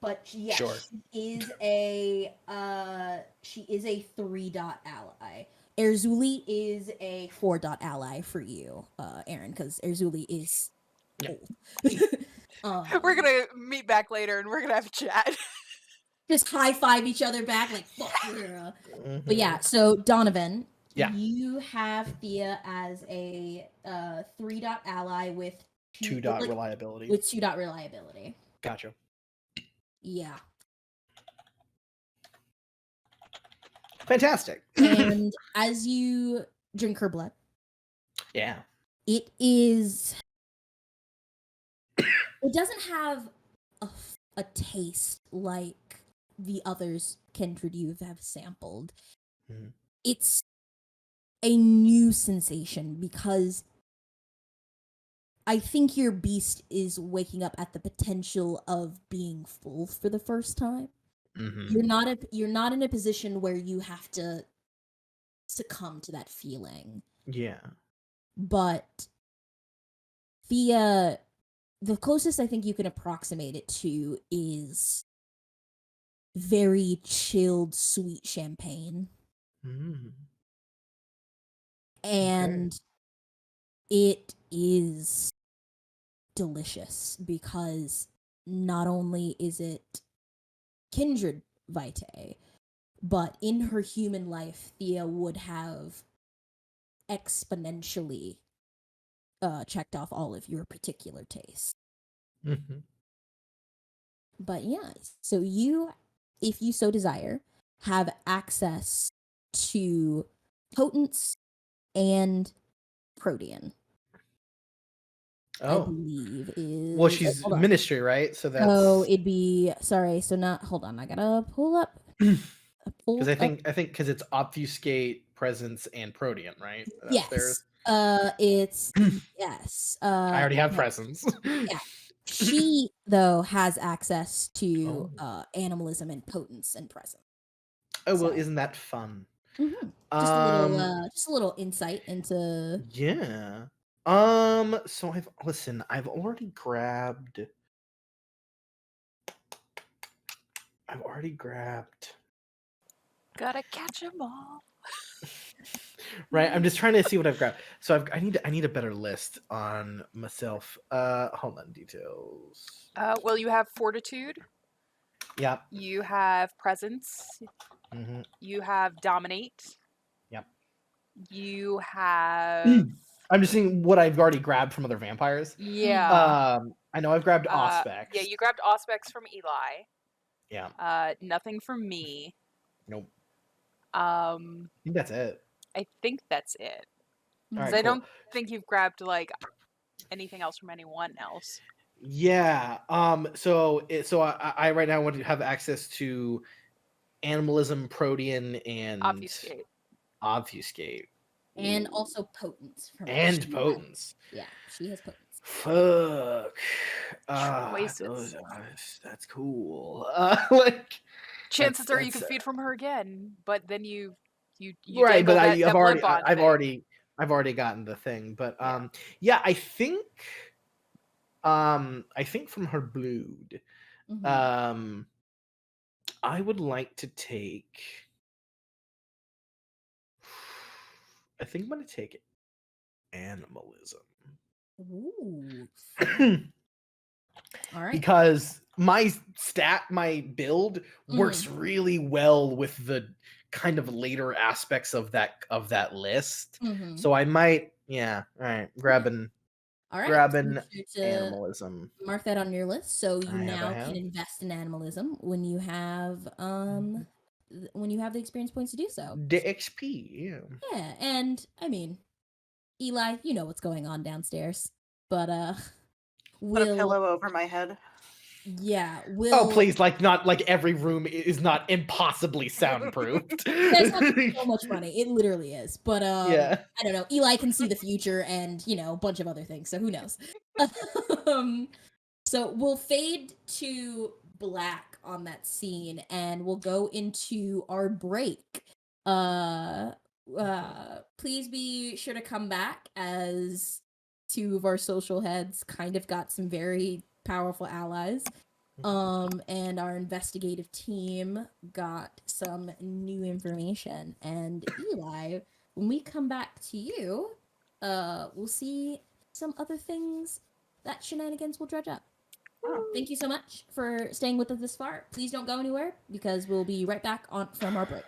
But yes, she is a 3-dot ally. Erzuli is a 4-dot ally for you, Aaron, because Erzuli is old. We're gonna meet back later and we're gonna have a chat. Just high five each other back like fuck yeah. But yeah, so Donovan, you have Thea as a 3-dot ally with 2-dot reliability. With 2-dot reliability. Gotcha. Yeah. Fantastic. And as you drink her blood, it doesn't have a taste like the others Kindred you have sampled. It's a new sensation because I think your beast is waking up at the potential of being full for the first time. You're not in a position where you have to succumb to that feeling. Yeah. But the closest I think you can approximate it to is very chilled, sweet champagne. And it is delicious because not only is it kindred vitae, but in her human life, Thea would have exponentially checked off all of your particular tastes. But yeah, so you, if you so desire, have access to potence and protean. I believe is well, she's ministry, right? So that's it'd be so not hold on, I gotta pull up because I think because it's obfuscate, presence, and protean, right? Yes. It's yes. I already have presence. Yeah. She though has access to animalism and potence and presence. Oh well, isn't that fun? Just a little insight into. Yeah. So I've already grabbed. Gotta catch 'em all. Right, I'm just trying to see what I've grabbed. So I need a better list on myself. Hold on, details. Well, you have fortitude. Yep. You have presence. You have dominate. Yep. You have. I'm just seeing what I've already grabbed from other vampires. Yeah. I know I've grabbed Auspex. Yeah, you grabbed Auspex from Eli. Yeah. Nothing from me. Nope. I think that's it. I think that's it. All right, I cool. don't think you've grabbed like anything else from anyone else. Yeah. So I right now want to have access to animalism, protean, and obfuscate. And also potence. And potence. Yeah, she has potence. Fuck. Choices. That's cool. Like chances are you can feed from her again, but then you right, but I've already gotten the thing. But yeah, I think from her blood, I would like to take. I think I'm gonna take animalism. Ooh. All right. Because my build works really well with the kind of later aspects of that list. So I might, all right, grabbing animalism. Mark that on your list, so you now can invest in animalism when you have the experience points to do so. The XP, yeah. Yeah, and I mean, Eli, you know what's going on downstairs, but put a pillow over my head. Yeah, Oh please, not like every room is not impossibly soundproofed. That's not so much money. It literally is. But I don't know. Eli can see the future and, a bunch of other things, so who knows. So we'll fade to black on that scene and we'll go into our break. Please be sure to come back as two of our social heads kind of got some very powerful allies. And our investigative team got some new information. And Eli, when we come back to you, we'll see some other things that shenanigans will dredge up. Thank you so much for staying with us this far. Please don't go anywhere because we'll be right back from our break.